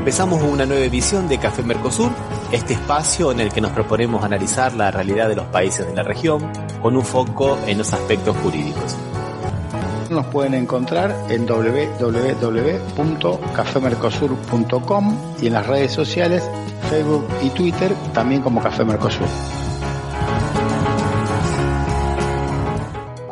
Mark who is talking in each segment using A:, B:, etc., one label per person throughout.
A: Empezamos una nueva edición de Café Mercosur, este espacio en el que nos proponemos analizar la realidad de los países de la región con un foco en los aspectos jurídicos.
B: Nos pueden encontrar en www.cafemercosur.com y en las redes sociales, Facebook y Twitter, también como Café Mercosur.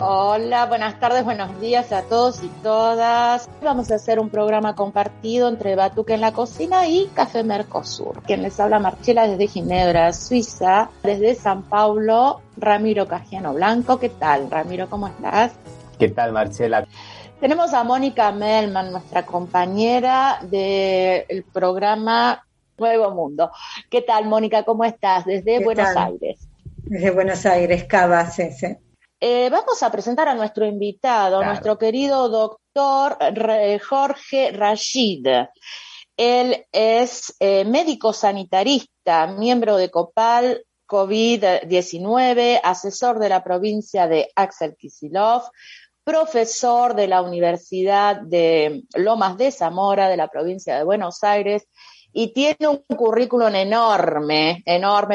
C: Hola, buenas tardes, buenos días a todos y todas. Vamos a hacer un programa compartido entre Batuque en la Cocina y Café Mercosur. Quien les habla, Marcela, desde Ginebra, Suiza. Desde San Paulo, Ramiro Cajiano Blanco. ¿Qué tal, Ramiro? ¿Cómo estás?
A: ¿Qué tal, Marcela?
C: Tenemos a Mónica Melman, nuestra compañera del programa Nuevo Mundo. ¿Qué tal, Mónica? ¿Cómo estás? Desde Buenos Aires.
D: Desde Buenos Aires, Cava, sí.
C: Vamos a presentar a nuestro invitado, nuestro querido doctor Jorge Rashid. Él es médico sanitarista, miembro de COPAL COVID-19, asesor de la provincia de Axel Kicillof, profesor de la Universidad de Lomas de Zamora, de la provincia de Buenos Aires, y tiene un currículum enorme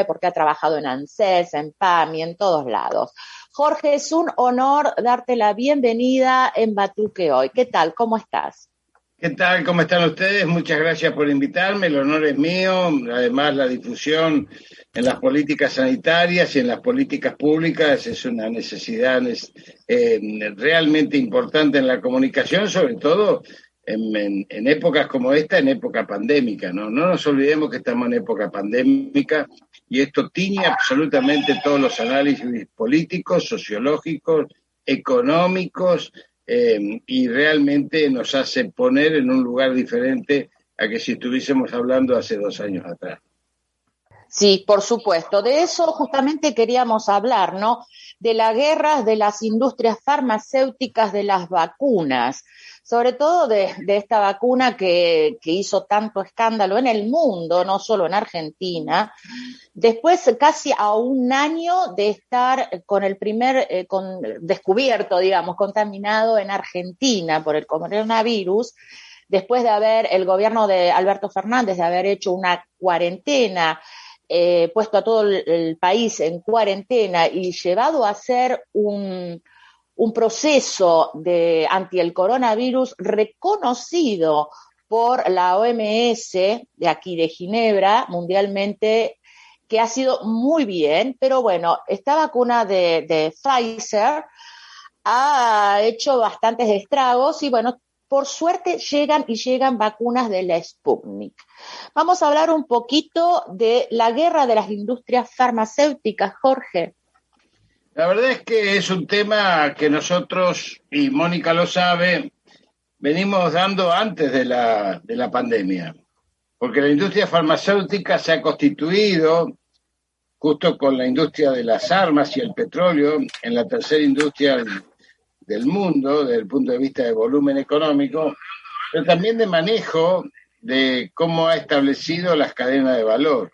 C: porque ha trabajado en ANSES, en PAMI, en todos lados. Jorge, es un honor darte la bienvenida en Batuque hoy. ¿Qué tal? ¿Cómo estás?
E: ¿Qué tal? ¿Cómo están ustedes? Muchas gracias por invitarme. El honor es mío. Además, la difusión en las políticas sanitarias y en las políticas públicas es una necesidad realmente importante en la comunicación, sobre todo en épocas como esta, en época pandémica, ¿no? No nos olvidemos que estamos en época pandémica y esto tiñe absolutamente todos los análisis políticos, sociológicos, económicos, y realmente nos hace poner en un lugar diferente a que si estuviésemos hablando hace 2 años atrás.
C: Sí, por supuesto. De eso justamente queríamos hablar, ¿no? De la guerra de las industrias farmacéuticas de las vacunas, sobre todo de esta vacuna que hizo tanto escándalo en el mundo, no solo en Argentina. Después, casi a 1 año de estar con el primer descubierto, digamos, contaminado en Argentina por el coronavirus, después de el gobierno de Alberto Fernández de haber hecho una cuarentena, puesto a todo el país en cuarentena y llevado a hacer un proceso anti el coronavirus reconocido por la OMS de aquí de Ginebra, mundialmente, que ha sido muy bien, pero bueno, esta vacuna de Pfizer ha hecho bastantes estragos y bueno, por suerte llegan vacunas de la Sputnik. Vamos a hablar un poquito de la guerra de las industrias farmacéuticas, Jorge.
E: La verdad es que es un tema que nosotros, y Mónica lo sabe, venimos dando antes de la pandemia, porque la industria farmacéutica se ha constituido, justo con la industria de las armas y el petróleo, en la tercera industria del mundo, desde el punto de vista de volumen económico, pero también de manejo de cómo ha establecido las cadenas de valor.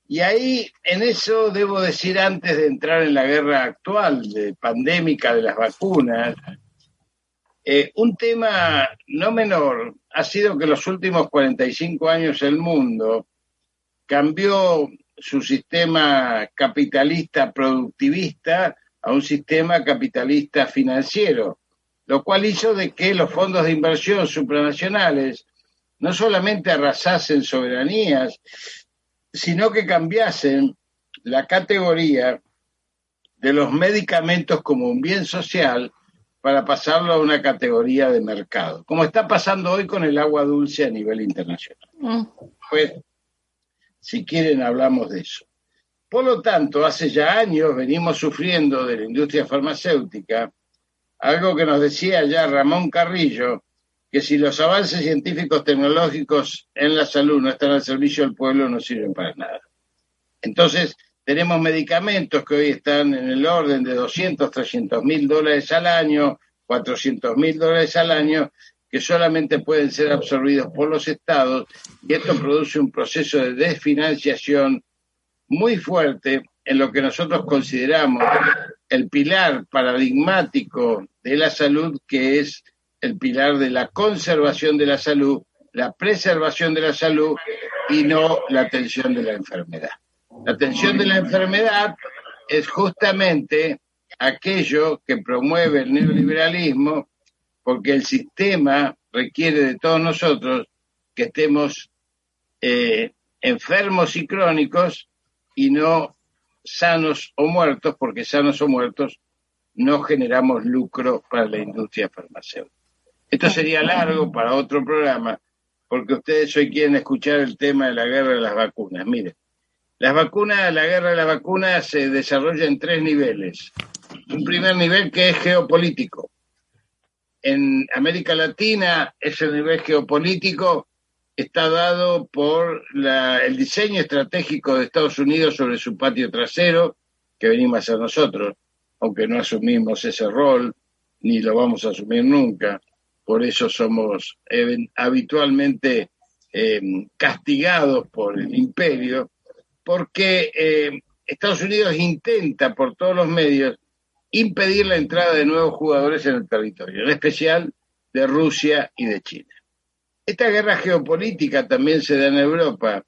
E: Y ahí, en eso, debo decir, antes de entrar en la guerra actual pandémica de las vacunas, un tema no menor ha sido que los últimos 45 años el mundo cambió su sistema capitalista productivista a un sistema capitalista financiero, lo cual hizo de que los fondos de inversión supranacionales no solamente arrasasen soberanías, sino que cambiasen la categoría de los medicamentos como un bien social para pasarlo a una categoría de mercado, como está pasando hoy con el agua dulce a nivel internacional. Pues, si quieren, hablamos de eso. Por lo tanto, hace ya años venimos sufriendo de la industria farmacéutica algo que nos decía ya Ramón Carrillo, que si los avances científicos tecnológicos en la salud no están al servicio del pueblo, no sirven para nada. Entonces, tenemos medicamentos que hoy están en el orden de $200.000-300.000 al año, $400.000 al año, que solamente pueden ser absorbidos por los estados, y esto produce un proceso de desfinanciación muy fuerte en lo que nosotros consideramos el pilar paradigmático de la salud, que es el pilar de la conservación de la salud la preservación de la salud y no la atención de la enfermedad. La atención de la enfermedad es justamente aquello que promueve el neoliberalismo, porque el sistema requiere de todos nosotros que estemos enfermos y crónicos y no sanos o muertos, porque sanos o muertos no generamos lucro para la industria farmacéutica. Esto sería largo para otro programa, porque ustedes hoy quieren escuchar el tema de la guerra de las vacunas. Miren, la guerra de las vacunas se desarrolla en 3 niveles. Un primer nivel que es geopolítico. En América Latina, ese nivel geopolítico está dado por el diseño estratégico de Estados Unidos sobre su patio trasero, que venimos a hacer nosotros, aunque no asumimos ese rol, ni lo vamos a asumir nunca. Por eso somos habitualmente castigados por el imperio, porque Estados Unidos intenta por todos los medios impedir la entrada de nuevos jugadores en el territorio, en especial de Rusia y de China. Esta guerra geopolítica también se da en Europa,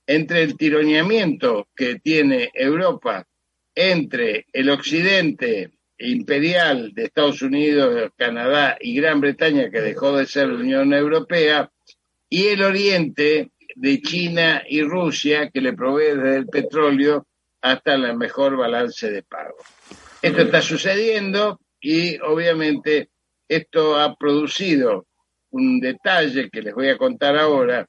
E: entre el tironeamiento que tiene Europa entre el occidente imperial de Estados Unidos, Canadá y Gran Bretaña, que dejó de ser la Unión Europea, y el oriente de China y Rusia, que le provee desde el petróleo hasta el mejor balance de pago. Esto está sucediendo y obviamente esto ha producido un detalle que les voy a contar ahora,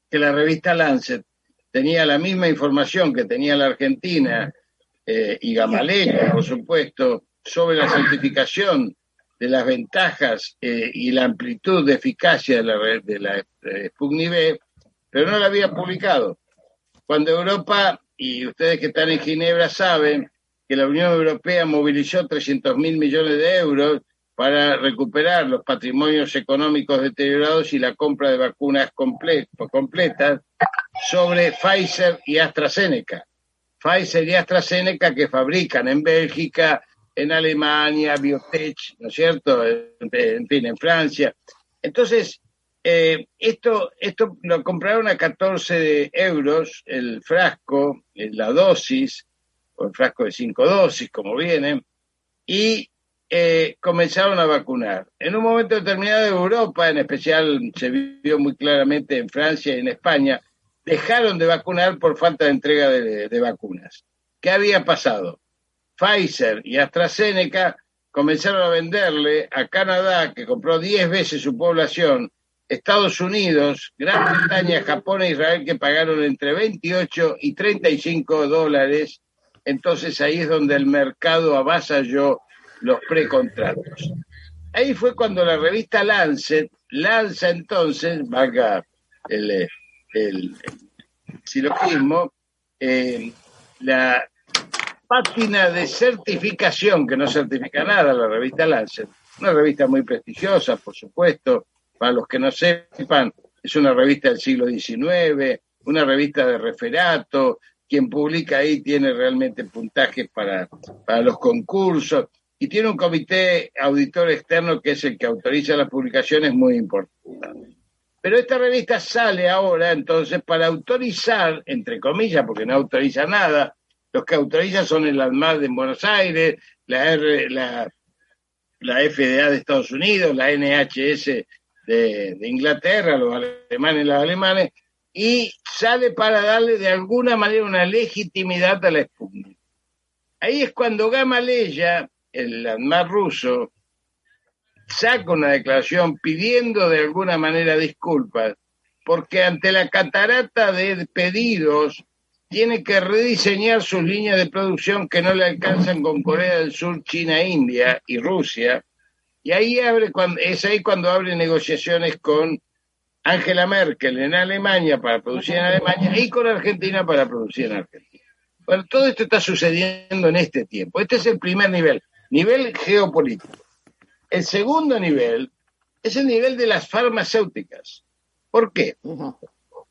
E: que la revista Lancet tenía la misma información que tenía la Argentina y Gamaleya, por supuesto, sobre la certificación de las ventajas y la amplitud de eficacia de la Sputnik V, pero no la había publicado. Cuando Europa, y ustedes que están en Ginebra saben, que la Unión Europea movilizó 300.000 millones de euros para recuperar los patrimonios económicos deteriorados y la compra de vacunas completas sobre Pfizer y AstraZeneca. Pfizer y AstraZeneca que fabrican en Bélgica, en Alemania, Biotech, ¿no es cierto? En fin, en Francia. Entonces, esto lo compraron a 14 euros el frasco, la dosis, o el frasco de 5 dosis, como viene, y comenzaron a vacunar. En un momento determinado de Europa, en especial se vio muy claramente en Francia y en España, dejaron de vacunar por falta de entrega de vacunas. ¿Qué había pasado? Pfizer y AstraZeneca comenzaron a venderle a Canadá, que compró 10 veces su población, Estados Unidos, Gran Bretaña, Japón e Israel, que pagaron entre 28 y 35 dólares. Entonces ahí es donde el mercado avasalló los precontratos. Ahí fue cuando la revista Lancet lanza entonces, valga el silogismo, la página de certificación, que no certifica nada la revista Lancet, una revista muy prestigiosa, por supuesto, para los que no sepan, es una revista del siglo XIX, una revista de referato, quien publica ahí tiene realmente puntajes para los concursos, y tiene un comité auditor externo que es el que autoriza las publicaciones, muy importante. Pero esta revista sale ahora entonces para autorizar, entre comillas, porque no autoriza nada, los que autorizan son el ANMAT en Buenos Aires, la FDA de Estados Unidos, la NHS de Inglaterra, los alemanes, y sale para darle de alguna manera una legitimidad a la Sputnik. Ahí es cuando Gamaleya, el ANMAT ruso, saca una declaración pidiendo de alguna manera disculpas, porque ante la catarata de pedidos tiene que rediseñar sus líneas de producción que no le alcanzan con Corea del Sur, China, India y Rusia, y ahí es ahí cuando abre negociaciones con Angela Merkel en Alemania para producir en Alemania y con Argentina para producir en Argentina. Bueno, todo esto está sucediendo en este tiempo. Este es el primer nivel geopolítico. El segundo nivel es el nivel de las farmacéuticas. ¿Por qué?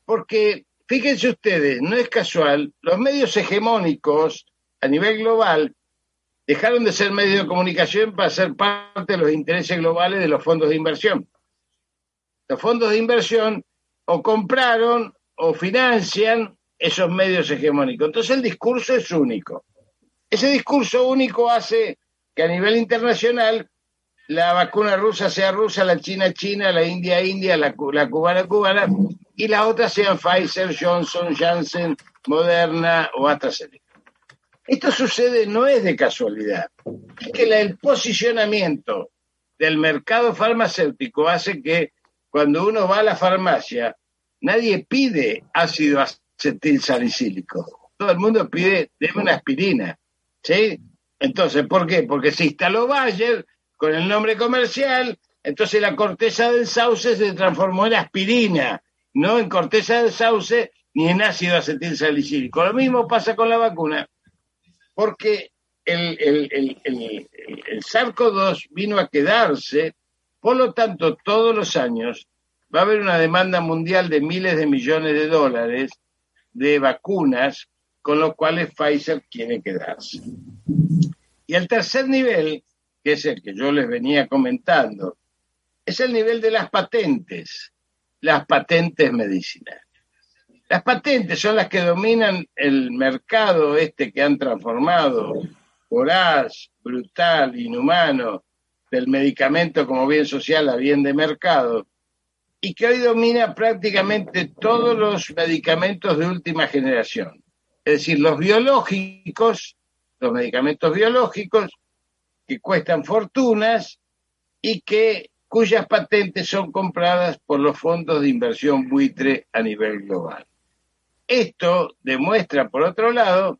E: Porque, fíjense ustedes, no es casual, los medios hegemónicos a nivel global dejaron de ser medios de comunicación para ser parte de los intereses globales de los fondos de inversión. Los fondos de inversión o compraron o financian esos medios hegemónicos. Entonces el discurso es único. Ese discurso único hace que a nivel internacional la vacuna rusa sea rusa, la china china, la india india, la cubana cubana, y las otras sean Pfizer, Johnson, Janssen, Moderna o AstraZeneca. Esto sucede, no es de casualidad, es que el posicionamiento del mercado farmacéutico hace que cuando uno va a la farmacia, nadie pide ácido acetilsalicílico, todo el mundo pide, deme una aspirina, ¿sí? Entonces, ¿por qué? Porque se instaló Bayer con el nombre comercial, entonces la corteza del sauce se transformó en aspirina, no en corteza del sauce ni en ácido acetilsalicílico. Lo mismo pasa con la vacuna, porque el SARS-CoV-2 vino a quedarse, por lo tanto, todos los años va a haber una demanda mundial de miles de millones de dólares de vacunas, con los cuales Pfizer quiere quedarse. Y el tercer nivel, que es el que yo les venía comentando, es el nivel de las patentes medicinales. Las patentes son las que dominan el mercado que han transformado voraz, brutal, inhumano, del medicamento como bien social a bien de mercado, y que hoy domina prácticamente todos los medicamentos de última generación. Es decir, los medicamentos biológicos, que cuestan fortunas y cuyas patentes son compradas por los fondos de inversión buitre a nivel global. Esto demuestra, por otro lado,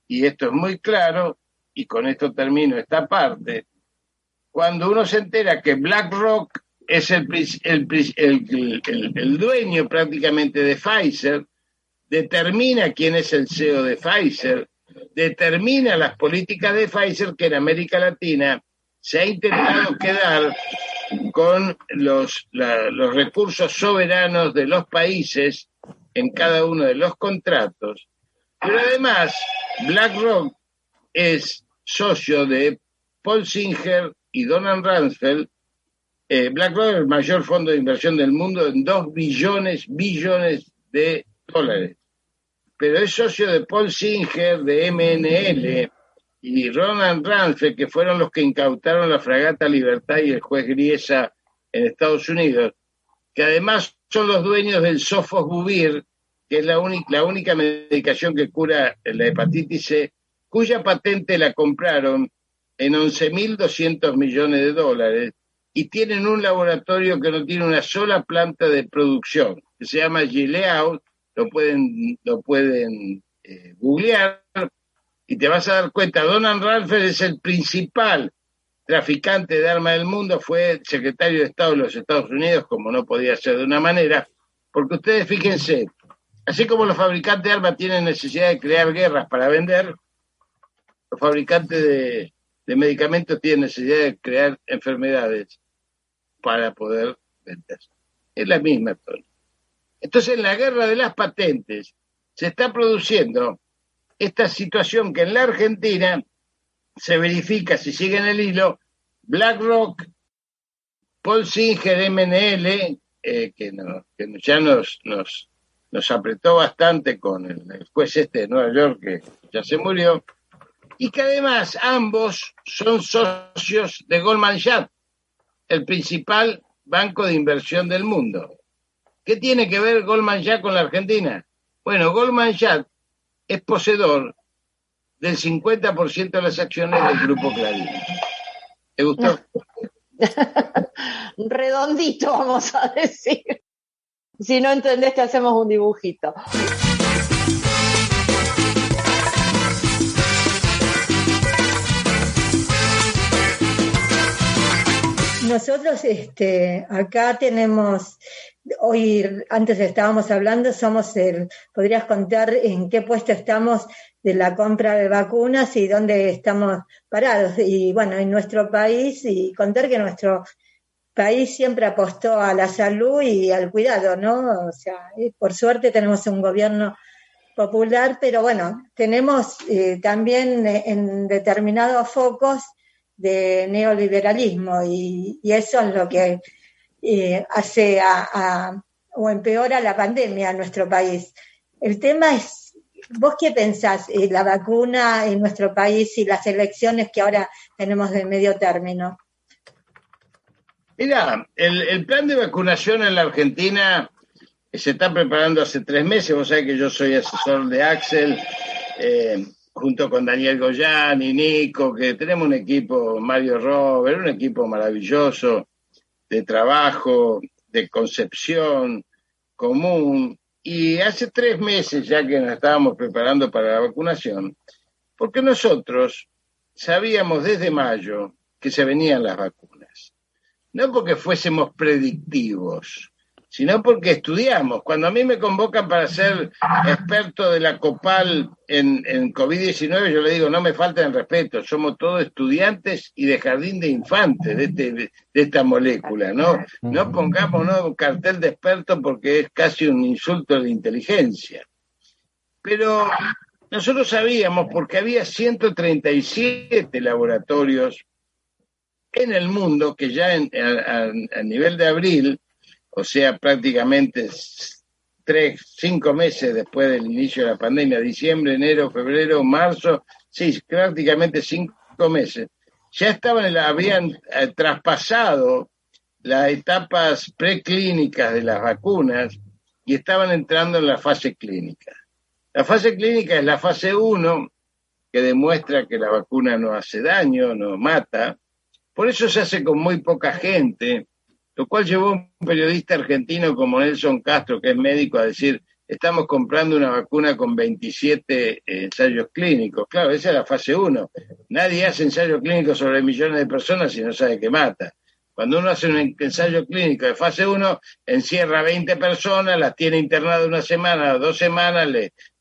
E: y esto es muy claro, y con esto termino esta parte, cuando uno se entera que BlackRock es el dueño prácticamente de Pfizer, determina quién es el CEO de Pfizer, determina las políticas de Pfizer, que en América Latina se ha intentado quedar con los recursos soberanos de los países en cada uno de los contratos, pero además BlackRock es socio de Paul Singer y Donald Rumsfeld. BlackRock es el mayor fondo de inversión del mundo en 2 billones de dólares, pero es socio de Paul Singer, de MNL y Donald Rumsfeld, que fueron los que incautaron la fragata Libertad y el juez Griesa en Estados Unidos, que además son los dueños del Sofosbuvir, que es la única medicación que cura la hepatitis C, cuya patente la compraron en 11.200 millones de dólares, y tienen un laboratorio que no tiene una sola planta de producción, que se llama Gilead. Lo pueden googlear y te vas a dar cuenta. Donald Rumsfeld es el principal traficante de armas del mundo, fue secretario de Estado de los Estados Unidos, como no podía ser de una manera, porque ustedes fíjense, así como los fabricantes de armas tienen necesidad de crear guerras para vender, los fabricantes de medicamentos tienen necesidad de crear enfermedades para poder vender. Es la misma historia. Entonces, en la guerra de las patentes se está produciendo esta situación que en la Argentina se verifica, si siguen el hilo, BlackRock, Paul Singer, MNL, que ya nos apretó bastante con el juez de Nueva York, que ya se murió, y que además ambos son socios de Goldman Sachs, el principal banco de inversión del mundo. ¿Qué tiene que ver Goldman Sachs con la Argentina? Bueno, Goldman Sachs es poseedor del 50% de las acciones del Grupo Clarín. ¿Te gustó?
C: Redondito, vamos a decir. Si no entendés, te hacemos un dibujito.
D: Nosotros acá tenemos, hoy antes estábamos hablando, podrías contar en qué puesto estamos de la compra de vacunas y dónde estamos parados. Y bueno, en nuestro país, y contar que nuestro país siempre apostó a la salud y al cuidado, ¿no? O sea, por suerte tenemos un gobierno popular, pero bueno, tenemos también en determinados focos de neoliberalismo y eso es lo que hace o empeora la pandemia en nuestro país. El tema es, ¿vos qué pensás? La vacuna en nuestro país y las elecciones que ahora tenemos de medio término.
E: Mira, el plan de vacunación en la Argentina se está preparando hace 3 meses. Vos sabés que yo soy asesor de Axel, junto con Daniel Goyán y Nico, que tenemos un equipo, Mario Robert, un equipo maravilloso de trabajo, de concepción común. Y hace 3 meses ya que nos estábamos preparando para la vacunación, porque nosotros sabíamos desde mayo que se venían las vacunas. No porque fuésemos predictivos, sino porque estudiamos. Cuando a mí me convocan para ser experto de la COPAL en COVID-19, yo le digo, no me falten el respeto, somos todos estudiantes y de jardín de infantes de esta molécula, ¿no? No pongamos cartel de experto porque es casi un insulto de inteligencia. Pero nosotros sabíamos, porque había 137 laboratorios en el mundo que ya a nivel de abril, o sea, prácticamente 5 meses después del inicio de la pandemia, diciembre, enero, febrero, marzo, sí, prácticamente 5 meses, ya habían traspasado las etapas preclínicas de las vacunas y estaban entrando en la fase clínica. La fase clínica es la fase 1, que demuestra que la vacuna no hace daño, no mata. Por eso se hace con muy poca gente, lo cual llevó a un periodista argentino como Nelson Castro, que es médico, a decir, estamos comprando una vacuna con 27 ensayos clínicos. Claro, esa es la fase 1. Nadie hace ensayos clínicos sobre millones de personas si no sabe que mata. Cuando uno hace un ensayo clínico de fase 1, encierra 20 personas, las tiene internadas 1 semana o 2 semanas,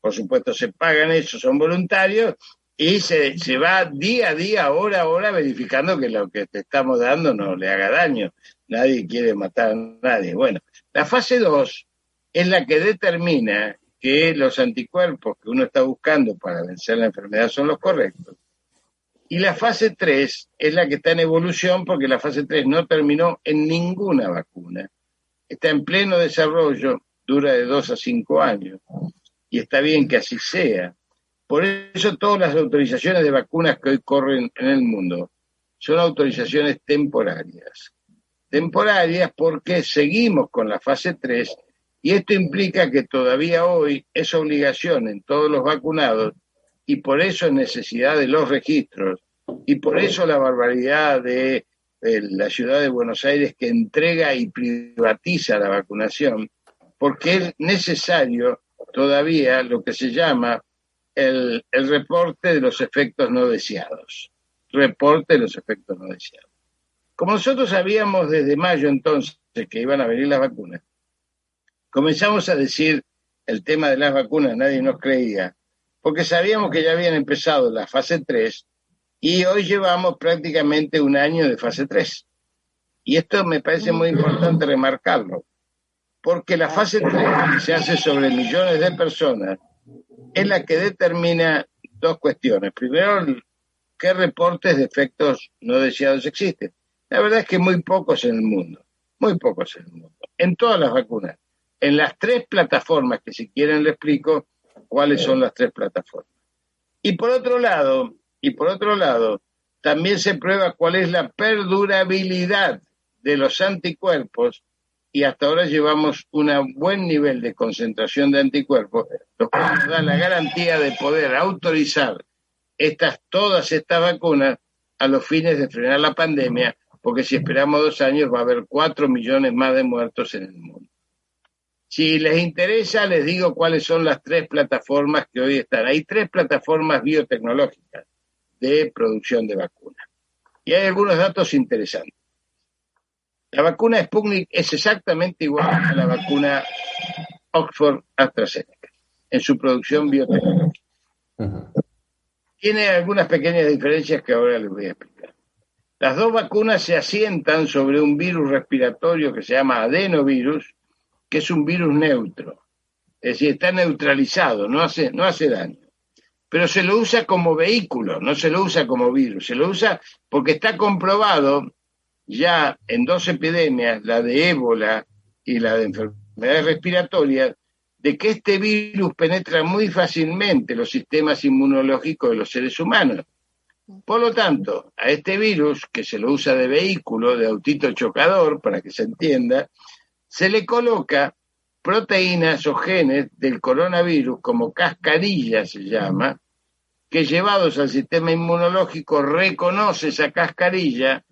E: por supuesto se pagan eso, son voluntarios, y se va día a día, hora a hora, verificando que lo que te estamos dando no le haga daño. Nadie quiere matar a nadie. Bueno, la fase 2 es la que determina que los anticuerpos que uno está buscando para vencer la enfermedad son los correctos. Y la fase 3 es la que está en evolución, porque la fase 3 no terminó en ninguna vacuna. Está en pleno desarrollo, dura de 2 a 5 años. Y está bien que así sea. Por eso todas las autorizaciones de vacunas que hoy corren en el mundo son autorizaciones temporarias. Temporarias porque seguimos con la fase 3 y esto implica que todavía hoy es obligación en todos los vacunados y por eso es necesidad de los registros y por eso la barbaridad de la ciudad de Buenos Aires que entrega y privatiza la vacunación, porque es necesario todavía lo que se llama el reporte de los efectos no deseados. Reporte de los efectos no deseados. Como nosotros sabíamos desde mayo entonces que iban a venir las vacunas, comenzamos a decir el tema de las vacunas, nadie nos creía, porque sabíamos que ya habían empezado la fase 3 y hoy llevamos prácticamente 1 año de fase 3. Y esto me parece muy importante remarcarlo, porque la fase 3, que se hace sobre millones de personas, es la que determina 2 cuestiones. Primero, qué reportes de efectos no deseados existen. La verdad es que muy pocos en el mundo, en todas las vacunas. En las 3 plataformas, que si quieren le explico cuáles son las 3 plataformas. Y por otro lado, también se prueba cuál es la perdurabilidad de los anticuerpos y hasta ahora llevamos un buen nivel de concentración de anticuerpos, lo cual nos da la garantía de poder autorizar todas estas vacunas a los fines de frenar la pandemia, porque si esperamos 2 años va a haber 4 millones más de muertos en el mundo. Si les interesa, les digo cuáles son las 3 plataformas que hoy están. Hay 3 plataformas biotecnológicas de producción de vacunas. Y hay algunos datos interesantes. La vacuna Sputnik es exactamente igual a la vacuna Oxford AstraZeneca en su producción biotecnológica. Tiene algunas pequeñas diferencias que ahora les voy a explicar. Las 2 vacunas se asientan sobre un virus respiratorio que se llama adenovirus, que es un virus neutro. Es decir, está neutralizado, no hace daño. Pero se lo usa como vehículo, no se lo usa como virus. Se lo usa porque está comprobado ya en 2 epidemias, la de ébola y la de enfermedades respiratorias, de que este virus penetra muy fácilmente los sistemas inmunológicos de los seres humanos. Por lo tanto, a este virus, que se lo usa de vehículo, de autito chocador, para que se entienda, se le coloca proteínas o genes del coronavirus, como cascarilla se llama, que llevados al sistema inmunológico reconoce esa cascarilla,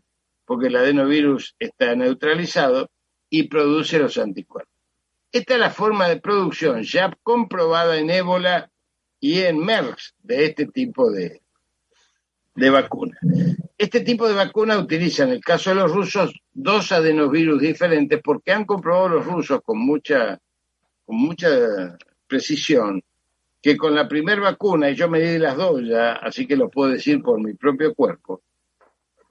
E: porque el adenovirus está neutralizado, y produce los anticuerpos. Esta es la forma de producción ya comprobada en ébola y en MERS de este tipo de vacuna. Este tipo de vacuna utiliza, en el caso de los rusos, 2 adenovirus diferentes, porque han comprobado los rusos con mucha precisión que con la primera vacuna, y yo me di las 2 ya, así que lo puedo decir por mi propio cuerpo,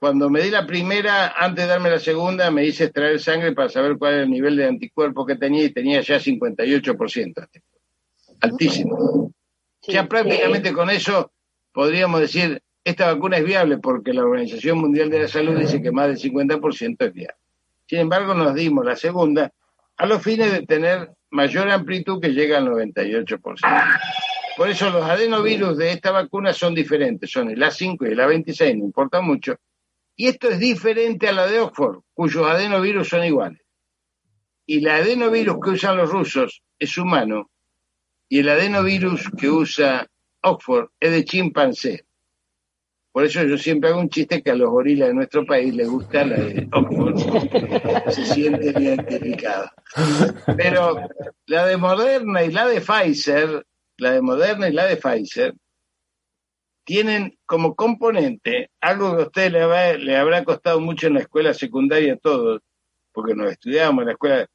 E: cuando me di la primera, antes de darme la segunda, me hice extraer sangre para saber cuál era el nivel de anticuerpos que tenía, y tenía ya 58%. Altísimo.
C: Sí,
E: ya prácticamente con eso podríamos decir, esta vacuna es viable, porque la Organización Mundial de la Salud dice que más del 50% es viable. Sin embargo, nos dimos la segunda a los fines de tener mayor amplitud, que llega al 98%. Por eso los adenovirus de esta vacuna son diferentes, son el A5 y el A26, no importa mucho. Y esto es diferente a la de Oxford, cuyos adenovirus son iguales. Y el adenovirus que usan los rusos es humano, y el adenovirus que usa Oxford es de chimpancé. Por eso yo siempre hago un chiste que a los gorilas de nuestro país les gusta la de Oxford, se sienten identificados. Pero la de Moderna y la de Pfizer, tienen como componente algo que a ustedes le habrá costado mucho en la escuela secundaria a todos, porque nos estudiábamos en la escuela,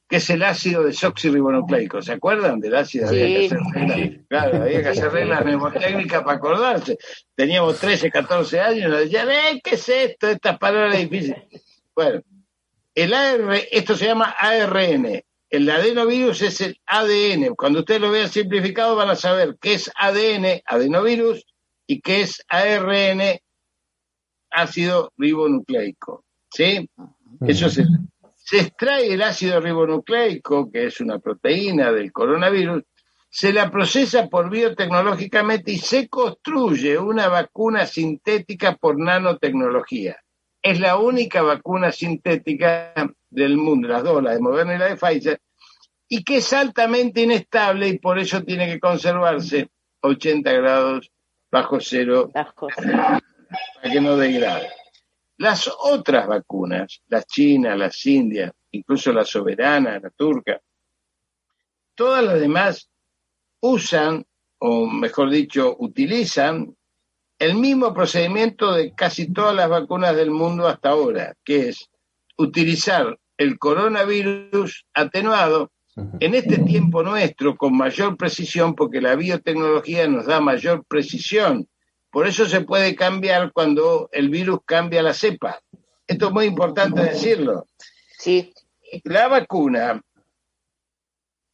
E: que es el ácido desoxirribonucleico. ¿Se acuerdan del ácido?
C: Sí.
E: Había que hacer reglas. Claro, había que hacer reglas mnemotécnicas para acordarse. Teníamos 13, 14 años y nos decían, ¿qué es esto? Estas palabras difíciles. Bueno, esto se llama ARN. El adenovirus es el ADN. Cuando ustedes lo vean simplificado van a saber qué es ADN, adenovirus, y qué es ARN, ácido ribonucleico. ¿Sí? Eso se extrae el ácido ribonucleico, que es una proteína del coronavirus, se la procesa biotecnológicamente y se construye una vacuna sintética por nanotecnología. Es la única vacuna sintética del mundo, las 2, la de Moderna y la de Pfizer, y que es altamente inestable y por eso tiene que conservarse 80 grados bajo cero para que no degrade. Las otras vacunas, las chinas, las indias, incluso la soberana, la turca, todas las demás usan, o mejor dicho, utilizan el mismo procedimiento de casi todas las vacunas del mundo hasta ahora, que es utilizar el coronavirus atenuado en este tiempo nuestro con mayor precisión, porque la biotecnología nos da mayor precisión. Por eso se puede cambiar cuando el virus cambia la cepa. Esto es muy importante decirlo.
C: Sí.
E: La vacuna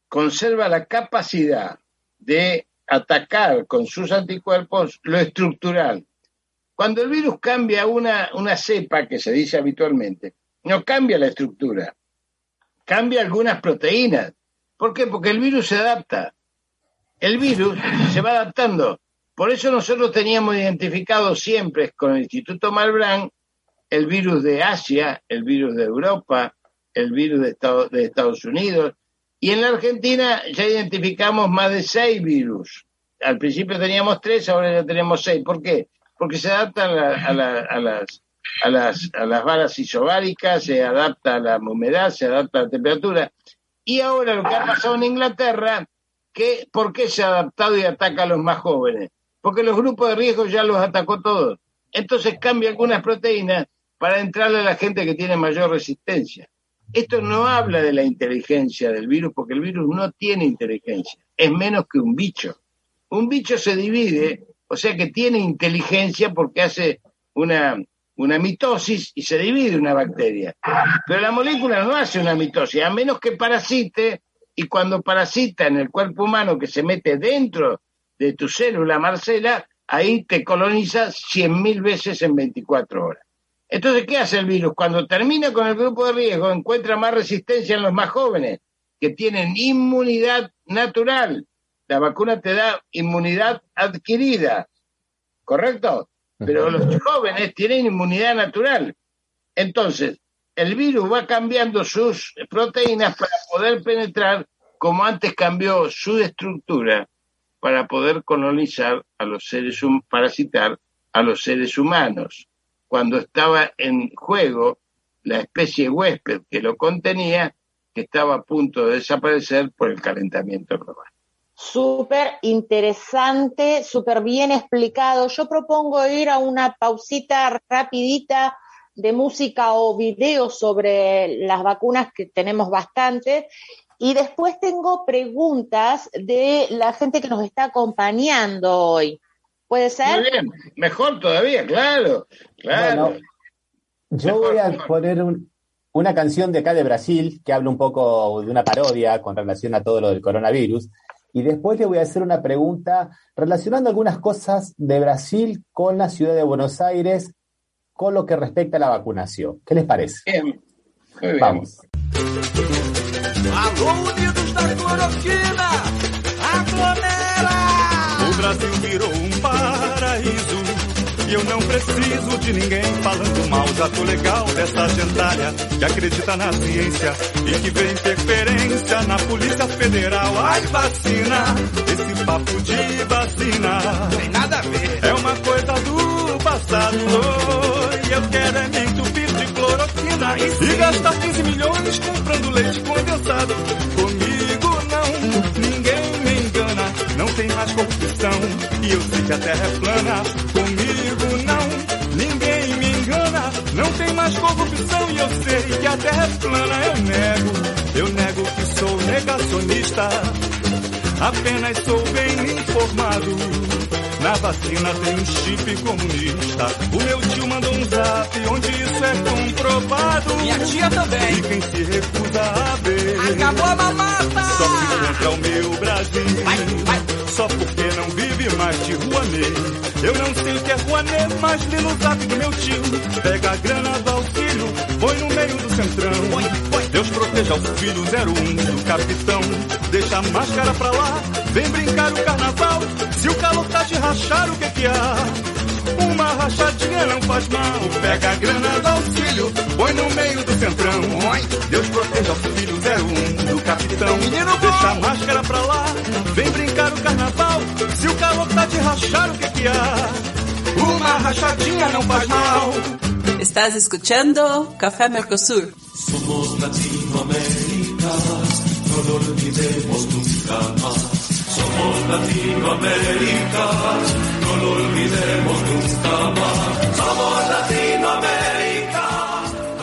E: conserva la capacidad de atacar con sus anticuerpos lo estructural. Cuando el virus cambia una cepa, que se dice habitualmente, no cambia la estructura, cambia algunas proteínas. ¿Por qué? Porque el virus se adapta. El virus se va adaptando. Por eso nosotros teníamos identificado siempre con el Instituto Malbrán el virus de Asia, el virus de Europa, el virus de Estados Unidos, y en la Argentina ya identificamos más de 6 virus. Al principio teníamos 3, ahora ya tenemos 6. ¿Por qué? Porque se adaptan a las varas isobáricas, se adapta a la humedad, se adapta a la temperatura. Y ahora lo que ha pasado en Inglaterra, ¿por qué se ha adaptado y ataca a los más jóvenes? Porque los grupos de riesgo ya los atacó todos. Entonces cambia algunas proteínas para entrarle a la gente que tiene mayor resistencia. Esto no habla de la inteligencia del virus, porque el virus no tiene inteligencia, es menos que un bicho. Un bicho se divide, o sea que tiene inteligencia porque hace una mitosis y se divide una bacteria. Pero la molécula no hace una mitosis, a menos que parasite, y cuando parasita en el cuerpo humano, que se mete dentro de tu célula, Marcela, ahí te coloniza 100.000 veces en 24 horas. Entonces, ¿qué hace el virus? Cuando termina con el grupo de riesgo, encuentra más resistencia en los más jóvenes, que tienen inmunidad natural. La vacuna te da inmunidad adquirida, ¿correcto? Pero los jóvenes tienen inmunidad natural. Entonces, el virus va cambiando sus proteínas para poder penetrar, como antes cambió su estructura, para poder colonizar a los seres humanos, parasitar a los seres humanos. Cuando estaba en juego la especie huésped que lo contenía, que estaba a punto de desaparecer por el calentamiento global.
C: Súper interesante, súper bien explicado. Yo propongo ir a una pausita rapidita de música o video sobre las vacunas, que tenemos bastante, y después tengo preguntas de la gente que nos está acompañando hoy. ¿Puede ser?
E: Muy bien, mejor todavía, claro.
A: Bueno, yo voy a poner una canción de acá de Brasil que habla un poco de una parodia con relación a todo lo del coronavirus, y después le voy a hacer una pregunta relacionando algunas cosas de Brasil con la ciudad de Buenos Aires con lo que respecta a la vacunación. ¿Qué les parece?
E: Bien, muy bien.
A: Vamos.
F: Alô, unidos da cloroquina, aglomera! O Brasil virou paraíso e eu não preciso de ninguém falando mal. Já tô legal dessa gentalha que acredita na ciência e que vê interferência na Polícia Federal. Ai, vacina, esse papo de vacina tem nada a ver. É uma coisa do passado. E eu quero é me entupir de cloroquina e gastar 15 milhões comprando leite condensado. Comigo não, ninguém me engana. Não tem mais corrupção e eu sei que a terra é plana. Comigo não, ninguém me engana. Não tem mais corrupção e eu sei que a terra é plana. Eu nego que sou negacionista. Apenas sou bem informado. Na vacina tem um chip comunista. O meu tio mandou um zap onde isso é comprovado. Minha tia também. E quem se recusa a ver acabou a mamata. Sofre contra o meu Brasil. Vai. Só porque não vive mais de Rouanet. Eu não sei o que é Rouanet, mas li no zap do meu tio. Pega a grana do auxílio, põe no meio do centrão. Deus proteja o filho 01 do capitão. Deixa a máscara pra lá, vem brincar o carnaval. Se o calor tá de rachar, o que há? Uma rachadinha não faz mal. Pega a grana do auxílio, põe no meio do centrão. Deus proteja o filho 01 do capitão. Deixa a máscara pra lá, vem brincar o carnaval. Se o calor tá de rachar, o que há? Uma rachadinha não faz mal.
G: Estás escuchando Café Mercosur.
H: Somos Latinoamérica, no lo olvidemos nunca más. Somos Latinoamérica, no lo olvidemos nunca más. Somos Latinoamérica.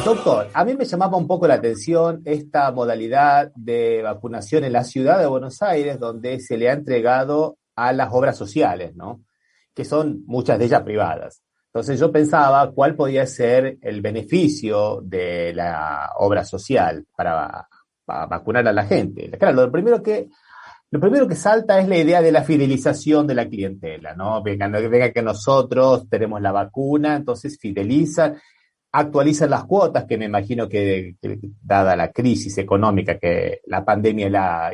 A: Doctor, a mí me llamaba un poco la atención esta modalidad de vacunación en la ciudad de Buenos Aires, donde se le ha entregado a las obras sociales, ¿no? Que son muchas de ellas privadas. Entonces yo pensaba cuál podía ser el beneficio de la obra social para vacunar a la gente. Claro, lo primero que salta es la idea de la fidelización de la clientela, ¿no? Venga que nosotros tenemos la vacuna, entonces fidelizan, actualizan las cuotas, que me imagino que dada la crisis económica que la pandemia la ha,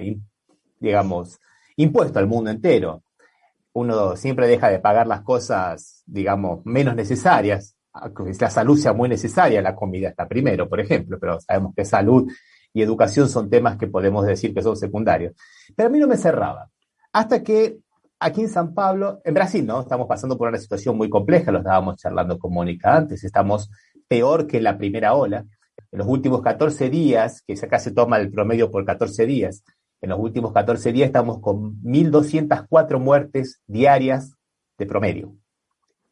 A: digamos, impuesto al mundo entero. Uno siempre deja de pagar las cosas, digamos, menos necesarias. La salud sea muy necesaria, la comida está primero, por ejemplo, pero sabemos que salud y educación son temas que podemos decir que son secundarios. Pero a mí no me cerraba. Hasta que aquí en San Pablo, en Brasil, ¿no? Estamos pasando por una situación muy compleja, lo estábamos charlando con Mónica antes, estamos peor que en la primera ola. En los últimos 14 días, que acá se toma el promedio por 14 días, en los últimos 14 días estamos con 1.204 muertes diarias de promedio.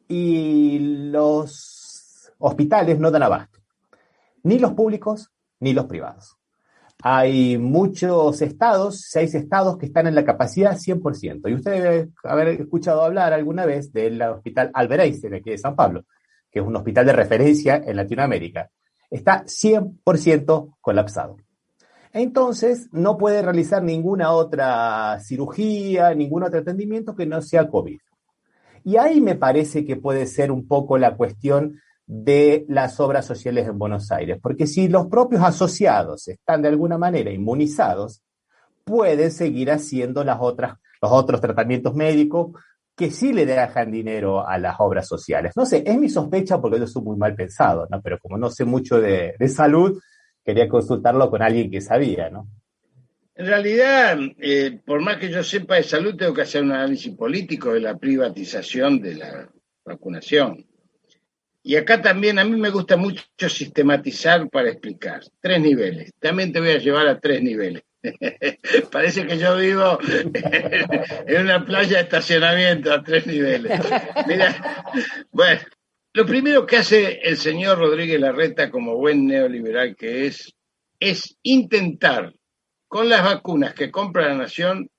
A: Y los hospitales no dan abasto, ni los públicos ni los privados. Hay muchos estados, 6 estados que están en la capacidad 100%. Y usted debe haber escuchado hablar alguna vez del hospital Albert Einstein, aquí de San Pablo, que es un hospital de referencia en Latinoamérica. Está 100% colapsado. Entonces, no puede realizar ninguna otra cirugía, ningún otro atendimiento que no sea COVID. Y ahí me parece que puede ser un poco la cuestión de las obras sociales en Buenos Aires, porque si los propios asociados están de alguna manera inmunizados, pueden seguir haciendo los otros tratamientos médicos que sí le dejan dinero a las obras sociales. No sé, es mi sospecha porque yo soy muy mal pensado, ¿no? Pero como no sé mucho de salud, quería consultarlo con alguien que sabía, ¿no?
E: En realidad, por más que yo sepa de salud, tengo que hacer un análisis político de la privatización de la vacunación. Y acá también a mí me gusta mucho sistematizar para explicar. 3 niveles. También te voy a llevar a 3 niveles. Parece que yo vivo en una playa de estacionamiento a 3 niveles. Mira, bueno, lo primero que hace el señor Rodríguez Larreta como buen neoliberal que es intentar, con las vacunas que compra la nación,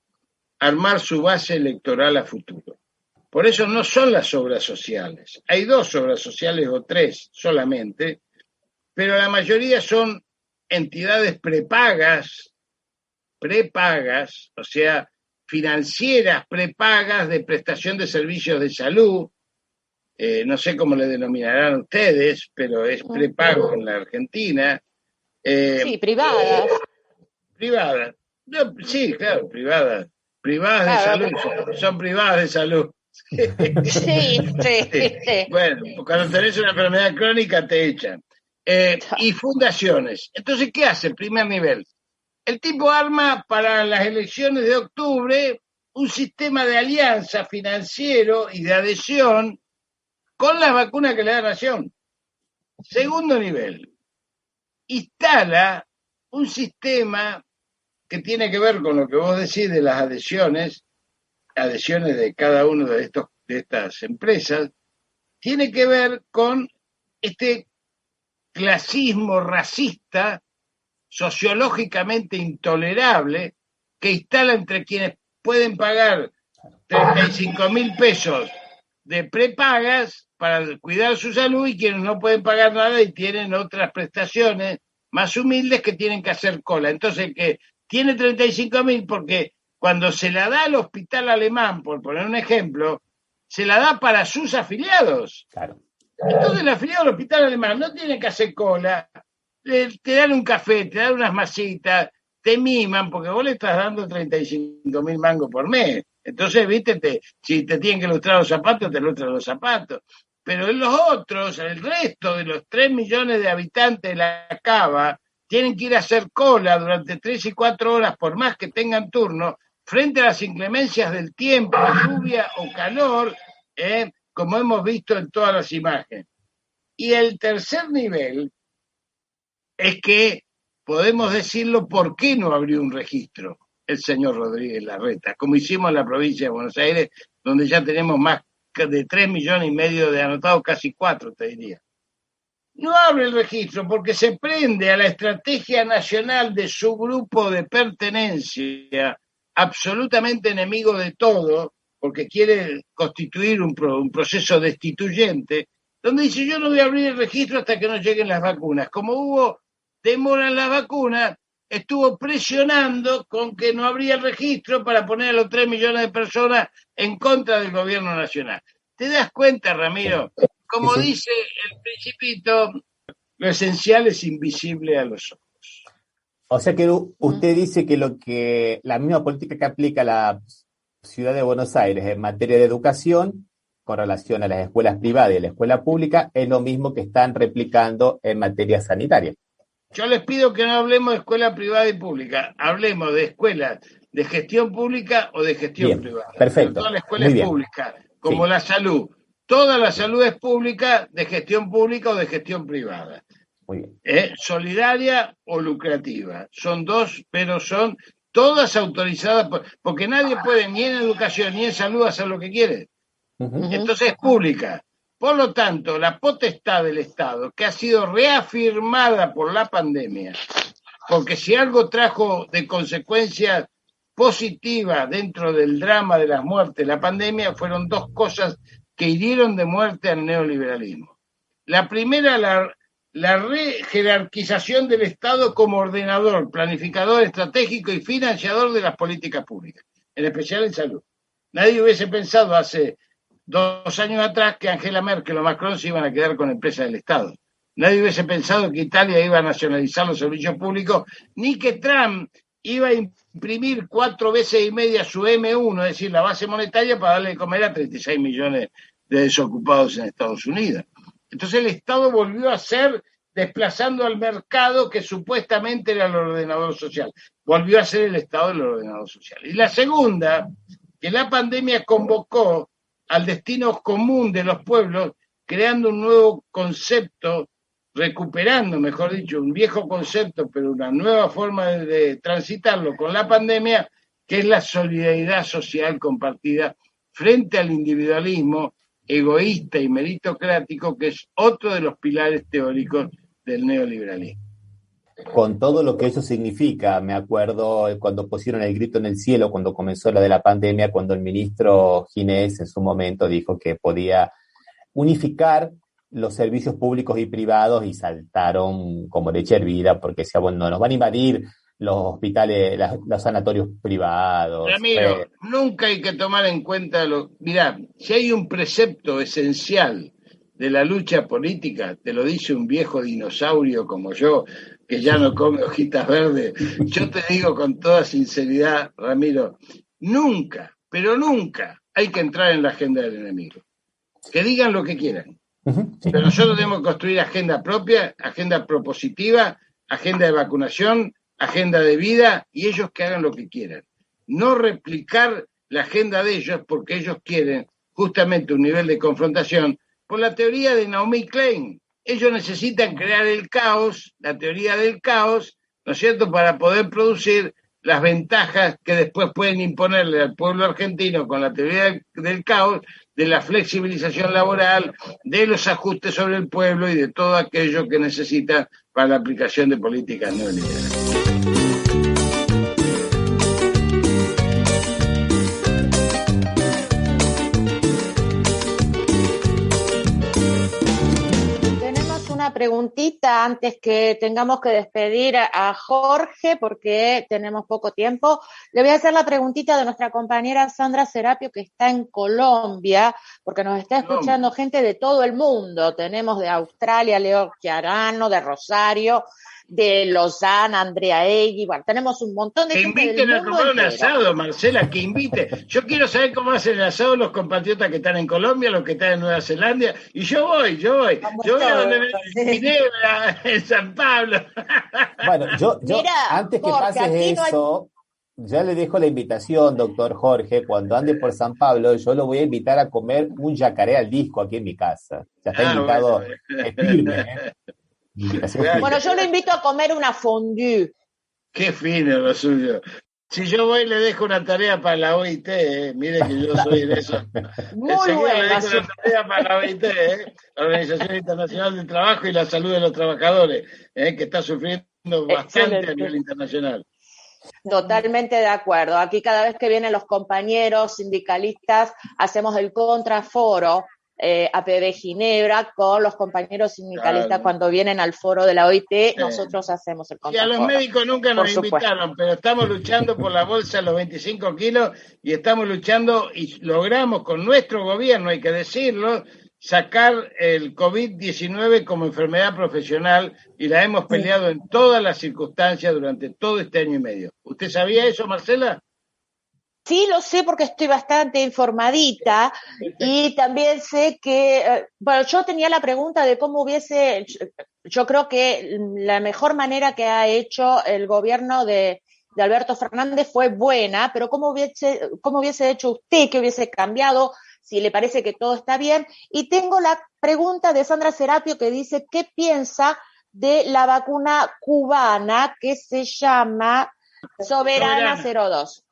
E: armar su base electoral a futuro. Por eso no son las obras sociales. Hay 2 obras sociales o 3 solamente, pero la mayoría son entidades prepagas, o sea, financieras prepagas de prestación de servicios de salud. No sé cómo le denominarán ustedes, pero es prepago en la Argentina.
C: Sí, privadas.
E: Privadas. No, sí, claro, privadas. Privadas de salud, son privadas de salud.
C: Sí.
E: Bueno, cuando tenés una enfermedad crónica te echan. Y fundaciones. Entonces, ¿qué hace? Primer nivel. El tipo arma para las elecciones de octubre un sistema de alianza financiero y de adhesión con las vacunas que le da la nación. Segundo nivel. Instala un sistema que tiene que ver con lo que vos decís de las adhesiones de cada uno de estas empresas, tiene que ver con este clasismo racista, sociológicamente intolerable, que instala entre quienes pueden pagar 35.000 pesos de prepagas para cuidar su salud y quienes no pueden pagar nada y tienen otras prestaciones más humildes que tienen que hacer cola. Entonces, que tiene 35.000 porque cuando se la da al hospital alemán, por poner un ejemplo, se la da para sus afiliados.
A: Claro.
E: Entonces el afiliado del hospital alemán no tiene que hacer cola, te dan un café, te dan unas masitas, te miman, porque vos le estás dando 35.000 mangos por mes. Entonces, viste, si te tienen que ilustrar los zapatos, te ilustran los zapatos. Pero en los otros, el resto de los 3 millones de habitantes de la Cava, tienen que ir a hacer cola durante 3 y 4 horas, por más que tengan turno, frente a las inclemencias del tiempo, lluvia o calor, como hemos visto en todas las imágenes. Y el tercer nivel es que podemos decirlo, ¿por qué no abrió un registro el señor Rodríguez Larreta? Como hicimos en la provincia de Buenos Aires, donde ya tenemos más de 3,5 millones de anotados, casi 4, te diría. No abre el registro porque se prende a la estrategia nacional de su grupo de pertenencia, absolutamente enemigo de todo, porque quiere constituir un proceso destituyente, donde dice: yo no voy a abrir el registro hasta que no lleguen las vacunas. Como hubo demora en las vacunas, estuvo presionando con que no abría el registro para poner a los 3 millones de personas en contra del gobierno nacional. ¿Te das cuenta, Ramiro? Como dice el Principito, lo esencial es invisible a los ojos.
A: O sea que usted dice que la misma política que aplica la ciudad de Buenos Aires en materia de educación con relación a las escuelas privadas y la escuela pública es lo mismo que están replicando en materia sanitaria.
E: Yo les pido que no hablemos de escuela privada y pública, hablemos de escuelas de gestión pública o de gestión privada.
A: Perfecto.
E: Toda la escuela es pública, como la salud. Toda la salud es pública, de gestión pública o de gestión privada.
A: Muy bien.
E: Solidaria o lucrativa. Son 2, pero son todas autorizadas, porque nadie puede ni en educación ni en salud hacer lo que quiere. Entonces es pública. Por lo tanto, la potestad del Estado, que ha sido reafirmada por la pandemia, porque si algo trajo de consecuencias positivas dentro del drama de las muertes, la pandemia, fueron 2 cosas que hirieron de muerte al neoliberalismo. La primera, la rejerarquización del Estado como ordenador, planificador estratégico y financiador de las políticas públicas, en especial en salud. Nadie hubiese pensado hace 2 años atrás que Angela Merkel o Macron se iban a quedar con empresas del Estado. Nadie hubiese pensado que Italia iba a nacionalizar los servicios públicos, ni que Trump iba a imprimir 4 veces y media su M1, es decir, la base monetaria, para darle de comer a 36 millones de desocupados en Estados Unidos. Entonces el Estado volvió a ser, desplazando al mercado que supuestamente era el ordenador social. Volvió a ser el Estado el ordenador social. Y la segunda, que la pandemia convocó al destino común de los pueblos, creando un nuevo concepto, recuperando, mejor dicho, un viejo concepto, pero una nueva forma de transitarlo con la pandemia, que es la solidaridad social compartida frente al individualismo egoísta y meritocrático, que es otro de los pilares teóricos del neoliberalismo.
A: Con todo lo que eso significa, me acuerdo cuando pusieron el grito en el cielo, cuando comenzó la de la pandemia, cuando el ministro Ginés en su momento dijo que podía unificar los servicios públicos y privados, y saltaron como leche hervida porque decía, bueno, nos van a invadir los hospitales, los sanatorios privados.
E: Ramiro, nunca hay que tomar en cuenta mirá, si hay un precepto esencial de la lucha política, te lo dice un viejo dinosaurio como yo, que ya no come hojitas verdes, yo te digo con toda sinceridad, Ramiro, nunca, pero nunca hay que entrar en la agenda del enemigo. Que digan lo que quieran. Sí. Pero nosotros tenemos que construir agenda propia, agenda propositiva, agenda de vacunación, agenda de vida, y ellos que hagan lo que quieran. No replicar la agenda de ellos porque ellos quieren justamente un nivel de confrontación por la teoría de Naomi Klein. Ellos necesitan crear el caos, la teoría del caos, ¿no es cierto?, para poder producir las ventajas que después pueden imponerle al pueblo argentino con la teoría del caos, de la flexibilización laboral, de los ajustes sobre el pueblo y de todo aquello que necesita para la aplicación de políticas neoliberales.
C: Preguntita antes que tengamos que despedir a Jorge porque tenemos poco tiempo. Le voy a hacer la preguntita de nuestra compañera Sandra Serapio, que está en Colombia, porque nos está escuchando gente de todo el mundo. Tenemos de Australia Leo Chiarano, de Rosario, de Lozana, Andrea Egui, bueno, tenemos un montón de gente del mundo. Que inviten a comer un asado,
E: Marcela, que invite. Yo quiero saber cómo hacen el asado los compatriotas que están en Colombia, los que están en Nueva Zelanda, y yo voy a donde me Ginebra, en San Pablo.
A: Bueno, yo mira, antes que Jorge, pases eso, ya le dejo la invitación, doctor Jorge, cuando ande por San Pablo, yo lo voy a invitar a comer un yacaré al disco aquí en mi casa. Ya está invitado, bueno. Es firme,
C: Bueno, yo lo invito a comer una fondue.
E: Qué fino lo suyo. Si yo voy, le dejo una tarea para la OIT, mire que yo soy en eso.
C: Muy buena.
E: Le dejo una tarea para la OIT, la Organización Internacional del Trabajo y la Salud de los Trabajadores, que está sufriendo bastante a nivel internacional.
C: Totalmente de acuerdo. Aquí cada vez que vienen los compañeros sindicalistas, hacemos el contraforo APB Ginebra con los compañeros sindicalistas. Claro. Cuando vienen al foro de la OIT, nosotros hacemos el contraforo.
E: Y a los médicos nunca nos invitaron, pero estamos luchando por la bolsa de los 25 kilos y estamos luchando y logramos con nuestro gobierno, hay que decirlo, sacar el COVID-19 como enfermedad profesional y la hemos peleado en todas las circunstancias durante todo este año y medio. ¿Usted sabía eso, Marcela?
C: Sí, lo sé porque estoy bastante informadita y también sé que, bueno, yo tenía la pregunta de cómo yo creo que la mejor manera que ha hecho el gobierno de Alberto Fernández fue buena, pero cómo hubiese hecho usted, qué hubiese cambiado, si le parece que todo está bien. Y tengo la pregunta de Sandra Serapio que dice, ¿qué piensa de la vacuna cubana que se llama Soberana 02?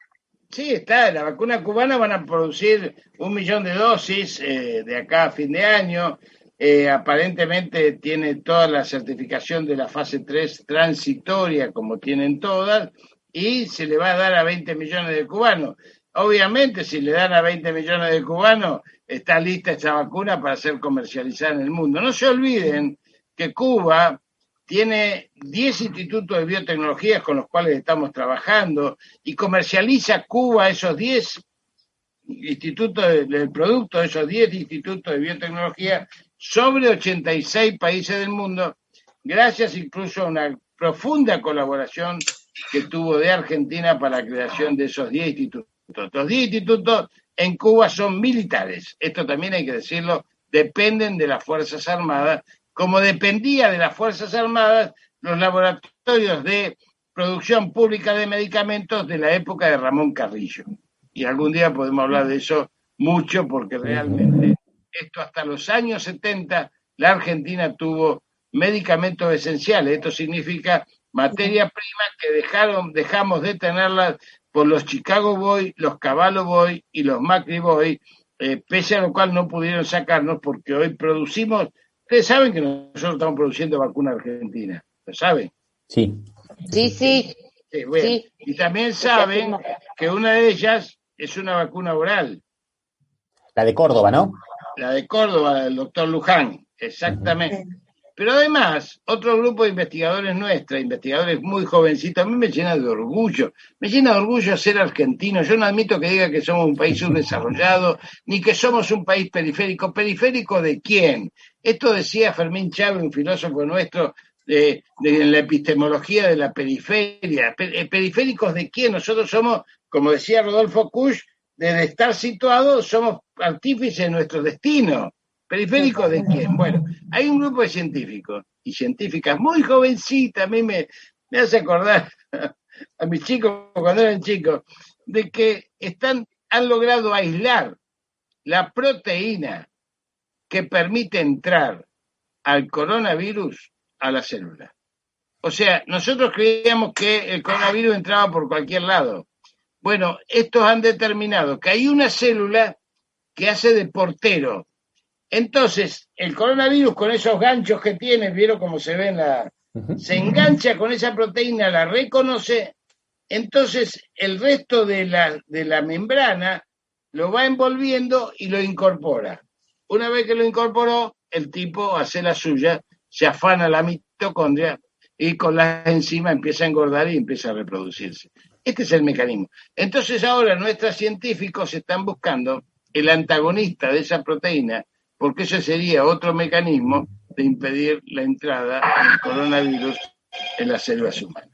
E: Sí, está, la vacuna cubana van a producir 1 millón de dosis de acá a fin de año. Aparentemente tiene toda la certificación de la fase 3 transitoria, como tienen todas, y se le va a dar a 20 millones de cubanos. Obviamente, si le dan a 20 millones de cubanos, está lista esta vacuna para ser comercializada en el mundo. No se olviden que Cuba tiene 10 institutos de biotecnologías con los cuales estamos trabajando y comercializa Cuba esos 10 institutos del producto, esos 10 institutos de biotecnología, sobre 86 países del mundo, gracias incluso a una profunda colaboración que tuvo de Argentina para la creación de esos 10 institutos. Los 10 institutos en Cuba son militares, esto también hay que decirlo, dependen de las Fuerzas Armadas, como dependía de las Fuerzas Armadas los laboratorios de producción pública de medicamentos de la época de Ramón Carrillo. Y algún día podemos hablar de eso mucho, porque realmente esto hasta los años 70 la Argentina tuvo medicamentos esenciales. Esto significa materia prima que dejamos de tenerla por los Chicago Boys, los Cavallo Boys y los Macri Boys, pese a lo cual no pudieron sacarnos, porque hoy producimos. Ustedes saben que nosotros estamos produciendo vacuna argentina, ¿lo saben?
A: Sí.
C: Sí.
E: Sí, bueno.
C: Sí.
E: Y también saben que una de ellas es una vacuna oral.
A: La de Córdoba, ¿no?
E: La de Córdoba, del doctor Luján, exactamente. Pero además, otro grupo de investigadores investigadores muy jovencitos, a mí me llena de orgullo. Me llena de orgullo ser argentino. Yo no admito que diga que somos un país subdesarrollado, ni que somos un país periférico. ¿Periférico de quién? Esto decía Fermín Chávez, un filósofo nuestro, de la epistemología de la periferia. ¿Periféricos de quién? Nosotros somos, como decía Rodolfo Kusch, de estar situados, somos artífices de nuestro destino. ¿Periféricos de quién? Bueno, hay un grupo de científicos y científicas muy jovencitas, a mí me hace acordar a mis chicos cuando eran chicos, de que han logrado aislar la proteína que permite entrar al coronavirus a la célula. O sea, nosotros creíamos que el coronavirus entraba por cualquier lado. Bueno, estos han determinado que hay una célula que hace de portero. Entonces, el coronavirus con esos ganchos que tiene, ¿vieron cómo se ve se engancha con esa proteína, la reconoce, entonces el resto de la membrana lo va envolviendo y lo incorpora. Una vez que lo incorporó, el tipo hace la suya, se afana la mitocondria y con las enzimas empieza a engordar y empieza a reproducirse. Este es el mecanismo. Entonces ahora nuestros científicos están buscando el antagonista de esa proteína, porque ese sería otro mecanismo de impedir la entrada del coronavirus en las células humanas.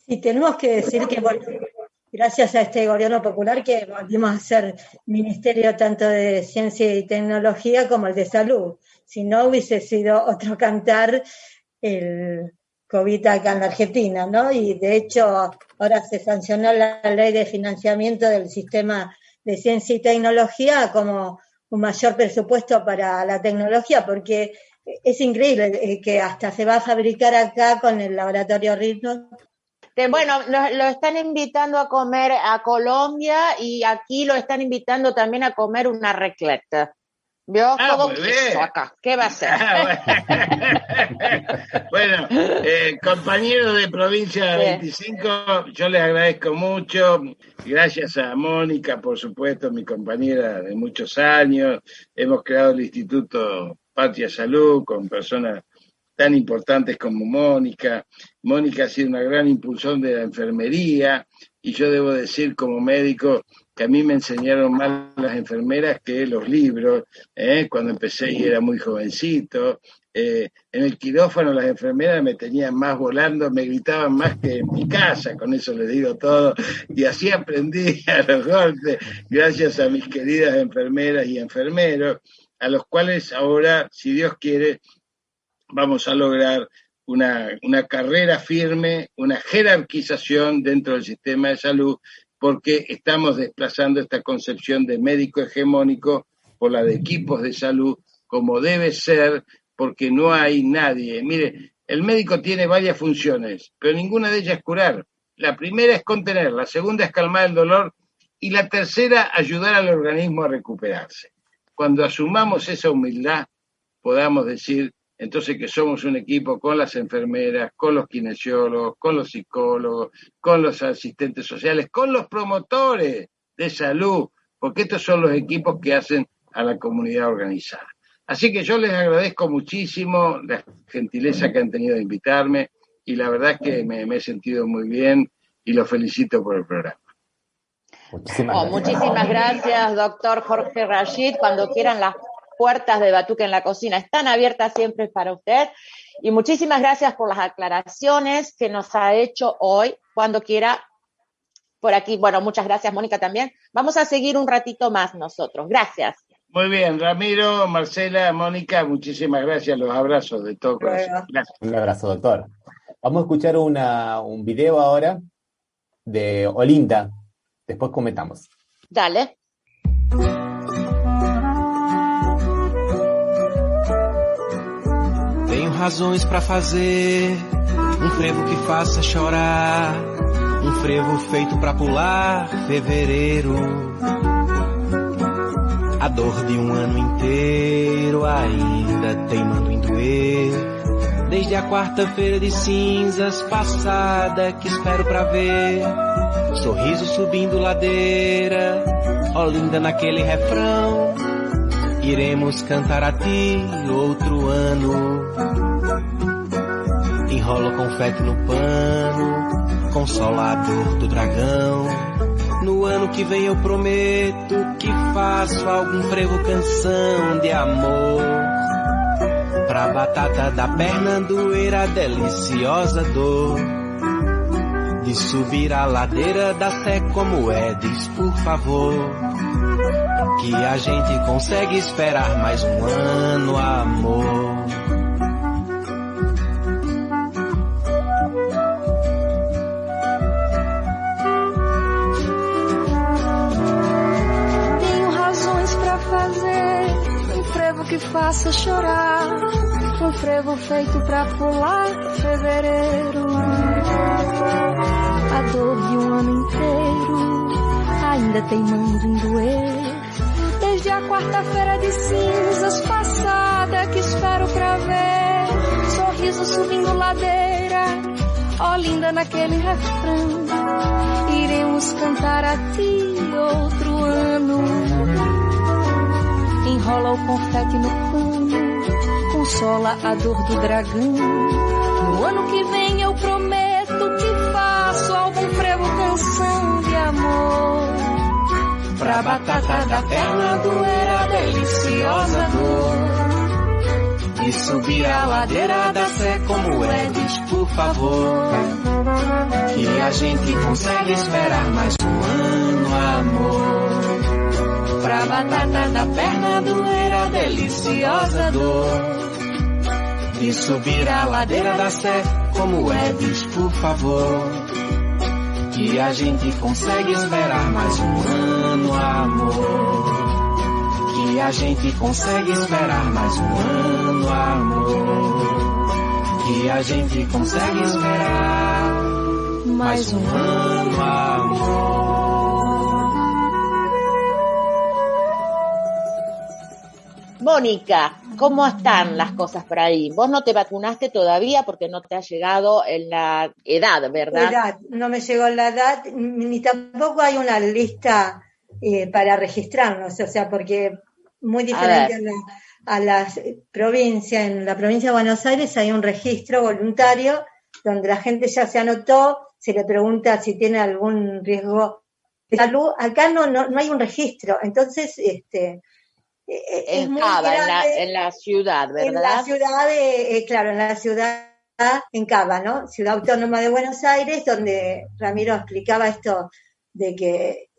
D: Y tenemos que decir que, bueno, gracias a este gobierno popular que volvimos a ser ministerio tanto de ciencia y tecnología como el de salud. Si no, hubiese sido otro cantar el COVID acá en la Argentina, ¿no? Y de hecho, ahora se sancionó la ley de financiamiento del sistema de ciencia y tecnología como un mayor presupuesto para la tecnología, porque es increíble que hasta se va a fabricar acá con el laboratorio Ritmo.
C: Bueno, lo están invitando a comer a Colombia y aquí lo están invitando también a comer una raclette. ¿Vio? Todo queso acá. ¿Qué va a hacer?
E: Bueno, compañeros de Provincia 25, yo les agradezco mucho. Gracias a Mónica, por supuesto, mi compañera de muchos años. Hemos creado el Instituto Patria Salud con personas tan importantes como Mónica. Mónica ha sido una gran impulsora de la enfermería y yo debo decir como médico que a mí me enseñaron más las enfermeras que los libros, cuando empecé y era muy jovencito. En el quirófano las enfermeras me tenían más volando, me gritaban más que en mi casa, con eso les digo todo, y así aprendí a los golpes, gracias a mis queridas enfermeras y enfermeros, a los cuales ahora, si Dios quiere, vamos a lograr una carrera firme, una jerarquización dentro del sistema de salud, porque estamos desplazando esta concepción de médico hegemónico por la de equipos de salud, como debe ser, porque no hay nadie. Mire, el médico tiene varias funciones, pero ninguna de ellas es curar. La primera es contener, la segunda es calmar el dolor y la tercera ayudar al organismo a recuperarse. Cuando asumamos esa humildad, podamos decir entonces que somos un equipo con las enfermeras, con los kinesiólogos, con los psicólogos, con los asistentes sociales, con los promotores de salud, porque estos son los equipos que hacen a la comunidad organizada. Así que yo les agradezco muchísimo la gentileza que han tenido de invitarme y la verdad es que me he sentido muy bien y los felicito por el programa.
C: Muchísimas gracias, doctor Jorge Rashid. Cuando quieran, las puertas de Batuque en la Cocina están abiertas siempre para usted. Y muchísimas gracias por las aclaraciones que nos ha hecho hoy. Cuando quiera, por aquí. Bueno, muchas gracias, Mónica, también. Vamos a seguir un ratito más nosotros. Gracias.
E: Muy bien, Ramiro, Marcela, Mónica, muchísimas gracias. Los abrazos de todo corazón. Gracias.
A: Un abrazo, doctor. Vamos a escuchar un video ahora de Olinda. Después comentamos.
C: Dale.
I: Tenho razões pra fazer frevo que faça chorar, frevo feito pra pular fevereiro. A dor de ano inteiro ainda teimando em doer, desde a quarta-feira de cinzas passada que espero pra ver. Sorriso subindo ladeira, Olinda naquele refrão. Iremos cantar a ti outro ano. Enrola confete no pano, consola a dor do dragão. No ano que vem eu prometo que faço algum frevo canção de amor. Pra batata da perna doer a deliciosa dor de subir a ladeira da Sé como é, diz por favor, que a gente consegue esperar mais um ano, amor.
J: Tenho razões pra fazer frevo que faça chorar, frevo feito pra pular fevereiro. A dor de ano inteiro ainda teimando em doer, desde a quarta-feira de cinzas passada que espero pra ver. Sorriso subindo ladeira, Olinda naquele refrão. Iremos cantar a ti outro ano. Enrola o confete no pano, consola a dor do dragão. No ano que vem eu prometo que faço algum frevo canção de amor. Pra batata da perna doer a deliciosa dor e subir a ladeira da Sé como é, diz por favor, que a gente consegue esperar mais um ano, amor. Pra batata da perna doer a deliciosa dor e subir a ladeira da Sé como é, diz por favor, que a gente consegue esperar mais um ano, amor. Que a gente consegue esperar mais um ano, amor. Que a gente consegue esperar mais um ano, amor.
C: Mónica, ¿cómo están las cosas por ahí? Vos no te vacunaste todavía porque no te ha llegado en la edad, ¿verdad?
D: Edad, no me llegó la edad, ni tampoco hay una lista para registrarnos, o sea, porque muy diferente a las provincias. En la provincia de Buenos Aires hay un registro voluntario donde la gente ya se anotó, se le pregunta si tiene algún riesgo de salud. Acá no hay un registro, entonces es muy grande,
C: en la ciudad, ¿verdad?
D: En la ciudad, claro, en la ciudad, en Cava, ¿no? Ciudad Autónoma de Buenos Aires, donde Ramiro explicaba esto de que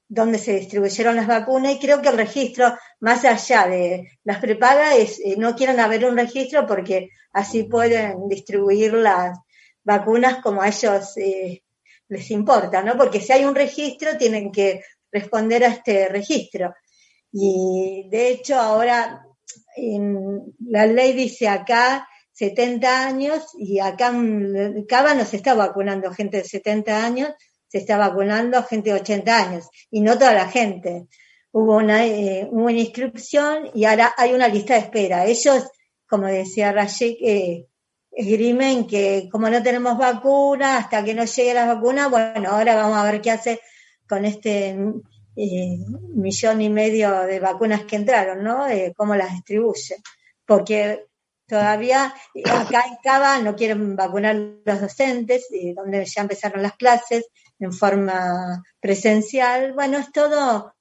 D: donde se distribuyeron las vacunas, y creo que el registro, más allá de las prepagas, no quieren haber un registro porque así pueden distribuir las vacunas como a ellos les importa, ¿no? Porque si hay un registro, tienen que responder a este registro. Y de hecho ahora la ley dice acá 70 años, y acá en Cava no se está vacunando gente de 70 años, se está vacunando gente de 80 años, y no toda la gente. Hubo una inscripción y ahora hay una lista de espera. Ellos, como decía Rashid, esgrimen que como no tenemos vacuna, hasta que no llegue la vacuna, bueno, ahora vamos a ver qué hace con este 1,5 millones de vacunas que entraron, ¿no? Cómo las distribuye. Porque todavía acá en Cava no quieren vacunar los docentes, donde ya empezaron las clases, en forma presencial. Bueno, es todo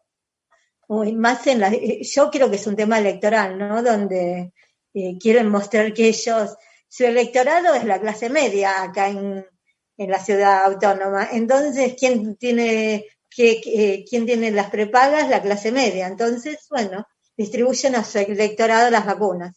D: más yo creo que es un tema electoral, ¿no? Donde quieren mostrar que su electorado es la clase media acá en la ciudad autónoma. Entonces, ¿quién tiene las prepagas? La clase media. Entonces, bueno, distribuyen a su electorado las vacunas.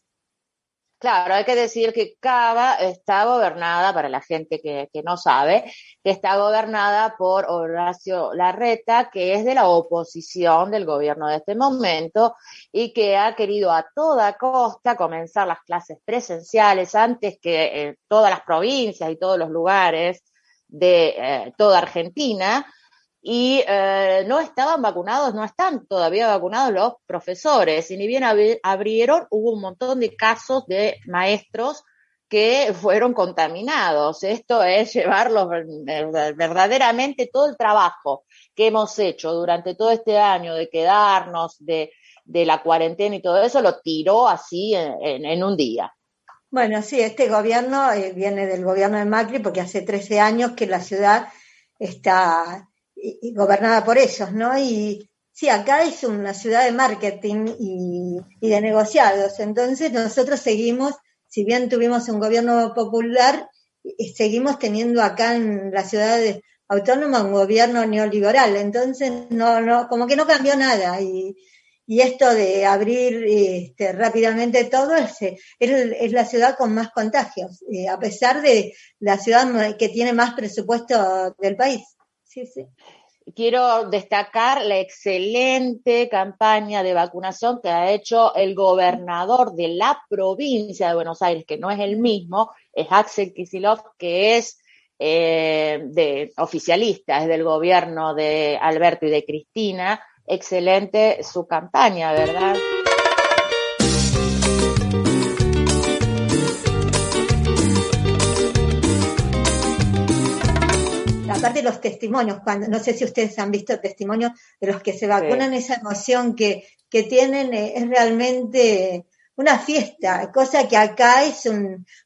C: Claro, hay que decir que Cava está gobernada, para la gente que no sabe, que está gobernada por Horacio Larreta, que es de la oposición del gobierno de este momento y que ha querido a toda costa comenzar las clases presenciales antes que todas las provincias y todos los lugares de toda Argentina. Y no están todavía vacunados los profesores, y ni bien abrieron, hubo un montón de casos de maestros que fueron contaminados. Esto es llevarlos verdaderamente todo el trabajo que hemos hecho durante todo este año de quedarnos, de la cuarentena y todo eso, lo tiró así en un día.
D: Bueno, sí, este gobierno viene del gobierno de Macri, porque hace 13 años que la ciudad está gobernada por ellos, ¿no? Y sí, acá es una ciudad de marketing y de negociados. Entonces nosotros seguimos, si bien tuvimos un gobierno popular, seguimos teniendo acá en la ciudad autónoma un gobierno neoliberal. Entonces no, como que no cambió nada. Y esto de abrir rápidamente todo es la ciudad con más contagios, a pesar de la ciudad que tiene más presupuesto del país. Sí, sí.
C: Quiero destacar la excelente campaña de vacunación que ha hecho el gobernador de la provincia de Buenos Aires, que no es el mismo, es Axel Kicillof, que es oficialista, es del gobierno de Alberto y de Cristina. Excelente su campaña, ¿verdad?
D: Aparte los testimonios, no sé si ustedes han visto testimonios de los que se vacunan, sí. Esa emoción que tienen es realmente una fiesta, cosa que acá es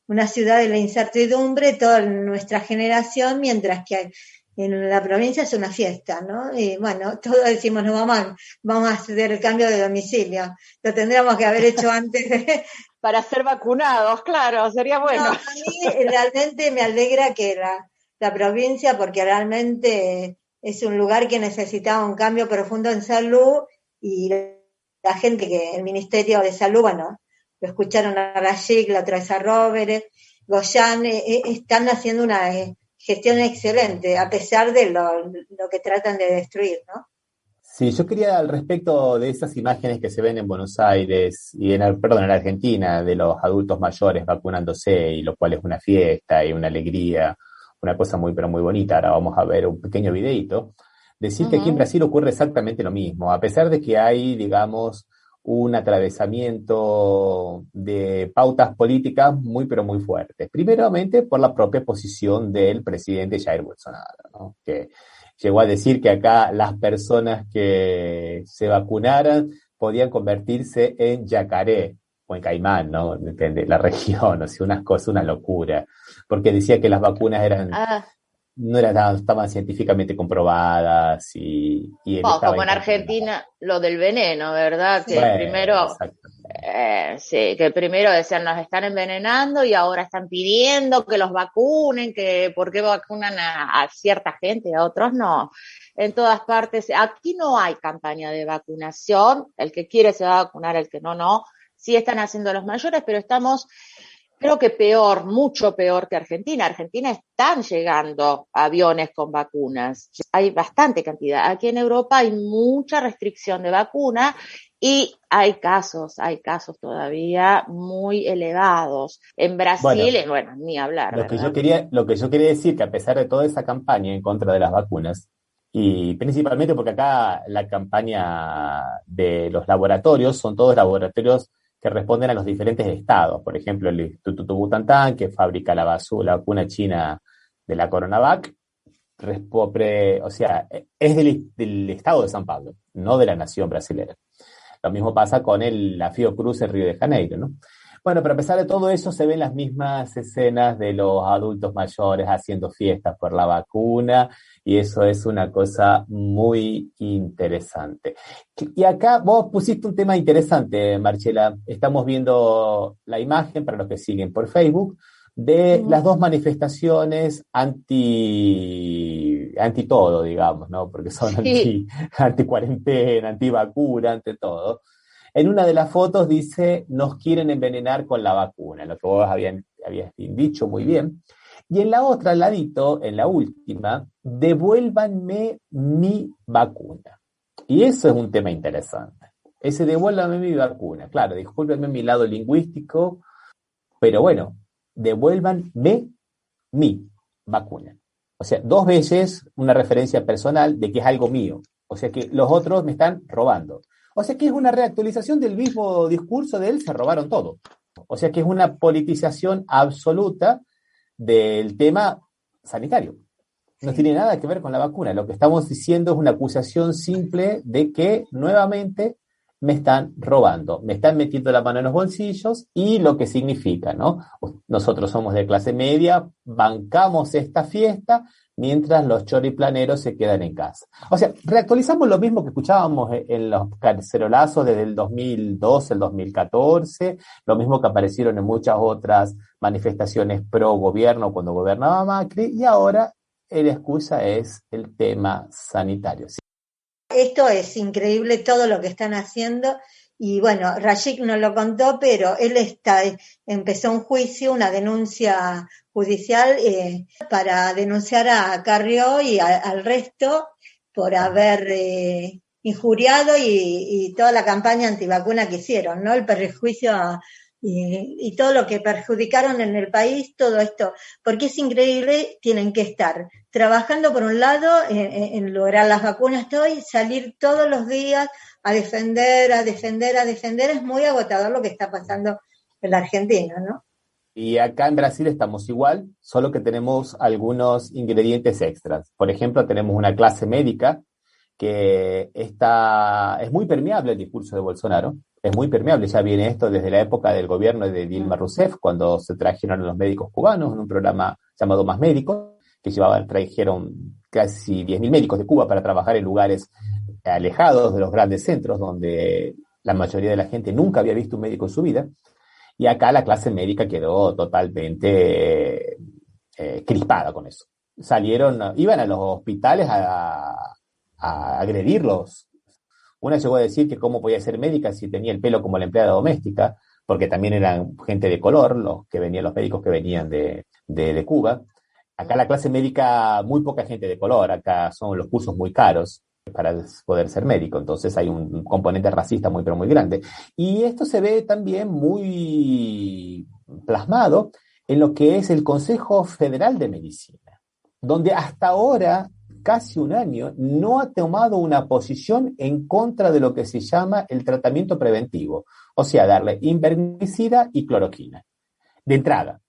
D: una ciudad de la incertidumbre, toda nuestra generación, mientras que en la provincia es una fiesta, ¿no? Y bueno, todos decimos, no, vamos a hacer el cambio de domicilio, lo tendríamos que haber hecho antes
C: para ser vacunados, claro, sería bueno.
D: No, a mí realmente me alegra que la provincia, porque realmente es un lugar que necesitaba un cambio profundo en salud, y la gente el Ministerio de Salud, bueno, lo escucharon a Rayik, la otra vez a Robert, Goyan, están haciendo una gestión excelente, a pesar de lo que tratan de destruir, ¿no?
A: Sí, yo quería al respecto de esas imágenes que se ven en Buenos Aires y en Argentina, de los adultos mayores vacunándose, y lo cual es una fiesta y una alegría, una cosa muy, pero muy bonita. Ahora vamos a ver un pequeño videíto. Decir que aquí en Brasil ocurre exactamente lo mismo, a pesar de que hay, digamos, un atravesamiento de pautas políticas muy, pero muy fuertes. Primeramente por la propia posición del presidente Jair Bolsonaro, ¿no? Que llegó a decir que acá las personas que se vacunaran podían convertirse en yacaré o en caimán, ¿no? Depende de la región, o sea, unas cosas, una locura. Porque decía que las vacunas no estaban científicamente comprobadas y
C: como en Argentina, lo del veneno, ¿verdad? Que primero decían, nos están envenenando, y ahora están pidiendo que los vacunen, que por qué vacunan a cierta gente y a otros no. En todas partes, aquí no hay campaña de vacunación, el que quiere se va a vacunar, el que no. Sí están haciendo los mayores, pero estamos, creo que mucho peor que Argentina. Argentina están llegando aviones con vacunas. Hay bastante cantidad. Aquí en Europa hay mucha restricción de vacuna y hay casos todavía muy elevados. En Brasil, bueno, ni hablar.
A: Lo que yo quería decir, que a pesar de toda esa campaña en contra de las vacunas, y principalmente porque acá la campaña de los laboratorios son todos laboratorios que responden a los diferentes estados. Por ejemplo, el Instituto Butantan, que fabrica la vacuna china de la Coronavac, es del estado de San Pablo, no de la nación brasileña. Lo mismo pasa con la Fiocruz en Río de Janeiro, ¿no? Bueno, pero a pesar de todo eso, se ven las mismas escenas de los adultos mayores haciendo fiestas por la vacuna, y eso es una cosa muy interesante. Y acá vos pusiste un tema interesante, Marcela. Estamos viendo la imagen, para los que siguen por Facebook, de las dos manifestaciones anti todo, digamos, ¿no? Porque son anti cuarentena, anti vacuna, ante todo. En una de las fotos dice, nos quieren envenenar con la vacuna, lo que vos habías dicho muy bien. Y en la otra, al ladito, en la última, devuélvanme mi vacuna. Y eso es un tema interesante. Ese devuélvanme mi vacuna. Claro, discúlpenme mi lado lingüístico, pero bueno, devuélvanme mi vacuna. O sea, dos veces una referencia personal de que es algo mío. O sea que los otros me están robando. O sea que es una reactualización del mismo discurso de él, se robaron todo. O sea que es una politización absoluta del tema sanitario. No tiene nada que ver con la vacuna. Lo que estamos diciendo es una acusación simple de que nuevamente me están robando, me están metiendo la mano en los bolsillos, y lo que significa, ¿no? Nosotros somos de clase media, bancamos esta fiesta, mientras los choriplaneros se quedan en casa. O sea, reactualizamos lo mismo que escuchábamos en los cacerolazos desde el 2012, el 2014, lo mismo que aparecieron en muchas otras manifestaciones pro gobierno cuando gobernaba Macri, y ahora la excusa es el tema sanitario. ¿Sí?
D: Esto es increíble todo lo que están haciendo. Y bueno, Rashid no lo contó, pero él empezó un juicio, una denuncia judicial para denunciar a Carrió y al resto por haber injuriado y toda la campaña antivacuna que hicieron, ¿no? El perjuicio y todo lo que perjudicaron en el país, todo esto, porque es increíble, tienen que estar trabajando por un lado en lograr las vacunas, salir todos los días a defender, es muy agotador lo que está pasando en la Argentina, ¿no?
A: Y acá en Brasil estamos igual, solo que tenemos algunos ingredientes extras. Por ejemplo, tenemos una clase médica que es muy permeable al discurso de Bolsonaro, es muy permeable, ya viene esto desde la época del gobierno de Dilma Rousseff, cuando se trajeron a los médicos cubanos en un programa llamado Más Médicos, que trajeron casi 10.000 médicos de Cuba para trabajar en lugares alejados de los grandes centros, donde la mayoría de la gente nunca había visto un médico en su vida, y acá la clase médica quedó totalmente crispada con eso. Iban a los hospitales a agredirlos. Una llegó a decir que cómo podía ser médica si tenía el pelo como la empleada doméstica, porque también eran gente de color, los médicos que venían de Cuba. Acá la clase médica, muy poca gente de color, acá son los cursos muy caros para poder ser médico, entonces hay un componente racista muy, pero muy grande. Y esto se ve también muy plasmado en lo que es el Consejo Federal de Medicina, donde hasta ahora, casi un año, no ha tomado una posición en contra de lo que se llama el tratamiento preventivo, o sea, darle invermicida y cloroquina, de entrada,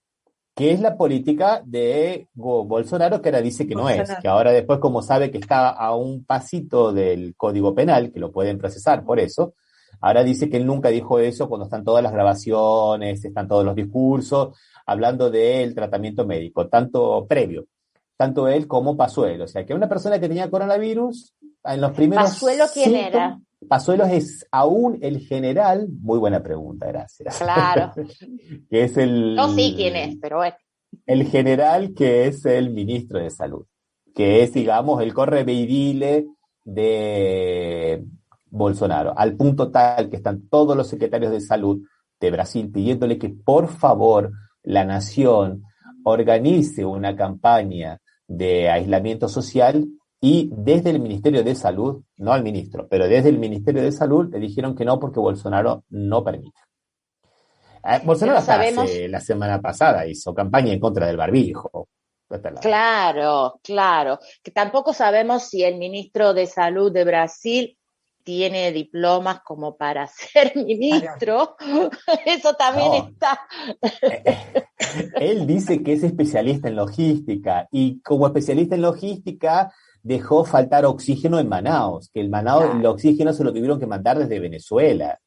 A: que es la política de Bolsonaro, que ahora dice que no es, que ahora después, como sabe que está a un pasito del Código Penal, que lo pueden procesar por eso, ahora dice que él nunca dijo eso cuando están todas las grabaciones, están todos los discursos, hablando del tratamiento médico, tanto él como Pazuello. O sea, que una persona que tenía coronavirus, en los primeros
C: ¿Pazuello quién era?
A: Pazuello es aún el general, muy buena pregunta, gracias.
C: Claro.
A: Que es
C: No sé quién es, pero bueno.
A: El general que es el ministro de Salud, que es, digamos, el correveidile de Bolsonaro, al punto tal que están todos los secretarios de salud de Brasil pidiéndole que por favor la nación organice una campaña de aislamiento social, y desde el Ministerio de Salud, no al ministro, pero desde el Ministerio de Salud le dijeron que no, porque Bolsonaro no permite. Bolsonaro la semana pasada hizo campaña en contra del barbijo.
C: Claro. Que tampoco sabemos si el ministro de Salud de Brasil tiene diplomas como para ser ministro. Eso también está.
A: Él dice que es especialista en logística, y como especialista en logística dejó faltar oxígeno en Manaus, que el oxígeno se lo tuvieron que mandar desde Venezuela.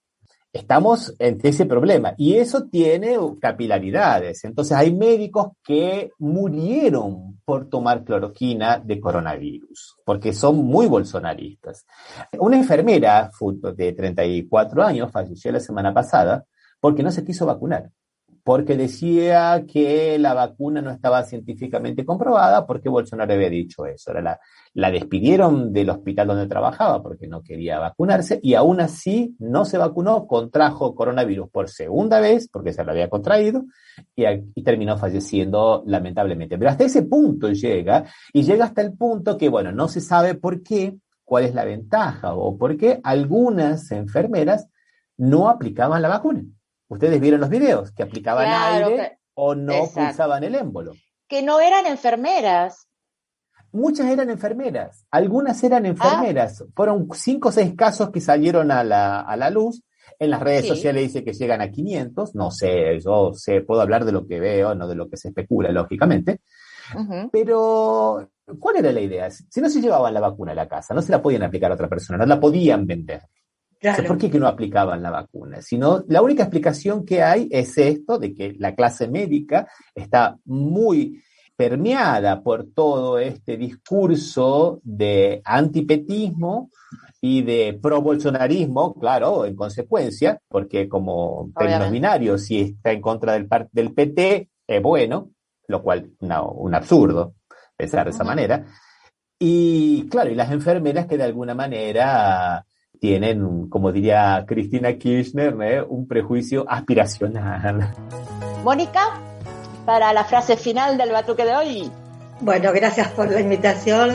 A: estamos en ese problema y eso tiene capilaridades. Entonces hay médicos que murieron por tomar cloroquina de coronavirus, porque son muy bolsonaristas. Una enfermera de 34 años falleció la semana pasada porque no se quiso vacunar, porque decía que la vacuna no estaba científicamente comprobada, porque Bolsonaro había dicho eso. La despidieron del hospital donde trabajaba porque no quería vacunarse y aún así no se vacunó, contrajo coronavirus por segunda vez porque se lo había contraído y terminó falleciendo lamentablemente. Pero hasta ese punto llega, y llega hasta el punto que, bueno, no se sabe por qué, cuál es la ventaja o por qué algunas enfermeras no aplicaban la vacuna. Ustedes vieron los videos, que aplicaban aire o no pulsaban el émbolo.
C: Que no eran enfermeras.
A: Muchas eran enfermeras, algunas eran enfermeras. Fueron 5 o 6 casos que salieron a la luz. En las redes sociales dice que llegan a 500. No sé, yo puedo hablar de lo que veo, no de lo que se especula, lógicamente. Uh-huh. Pero, ¿cuál era la idea? Si no se llevaban la vacuna a la casa, no se la podían aplicar a otra persona, no la podían vender. Claro. ¿Por qué que no aplicaban la vacuna? Sino, la única explicación que hay es esto, de que la clase médica está muy permeada por todo este discurso de antipetismo y de pro-bolsonarismo, claro, en consecuencia, porque como términos binarios, si está en contra del PT, es bueno, lo cual un absurdo pensar de esa manera. Y claro, y las enfermeras que de alguna manera tienen, como diría Cristina Kirchner, un prejuicio aspiracional.
C: Mónica, para la frase final del Batuque de hoy.
D: Bueno, gracias por la invitación.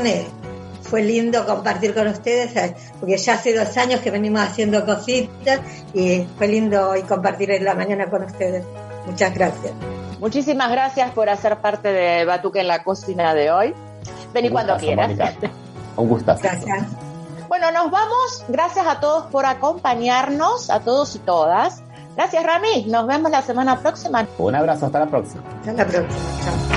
D: Fue lindo compartir con ustedes, porque ya hace 2 años que venimos haciendo cositas y fue lindo hoy compartir en la mañana con ustedes. Muchas gracias.
C: Muchísimas gracias por hacer parte de Batuque en la cocina de hoy. Vení cuando quieras.
A: Mónica. Un gustazo.
D: Gracias.
C: Bueno, nos vamos. Gracias a todos por acompañarnos, a todos y todas. Gracias, Rami. Nos vemos la semana próxima.
A: Un abrazo. Hasta la próxima.
D: Hasta la próxima. Chao.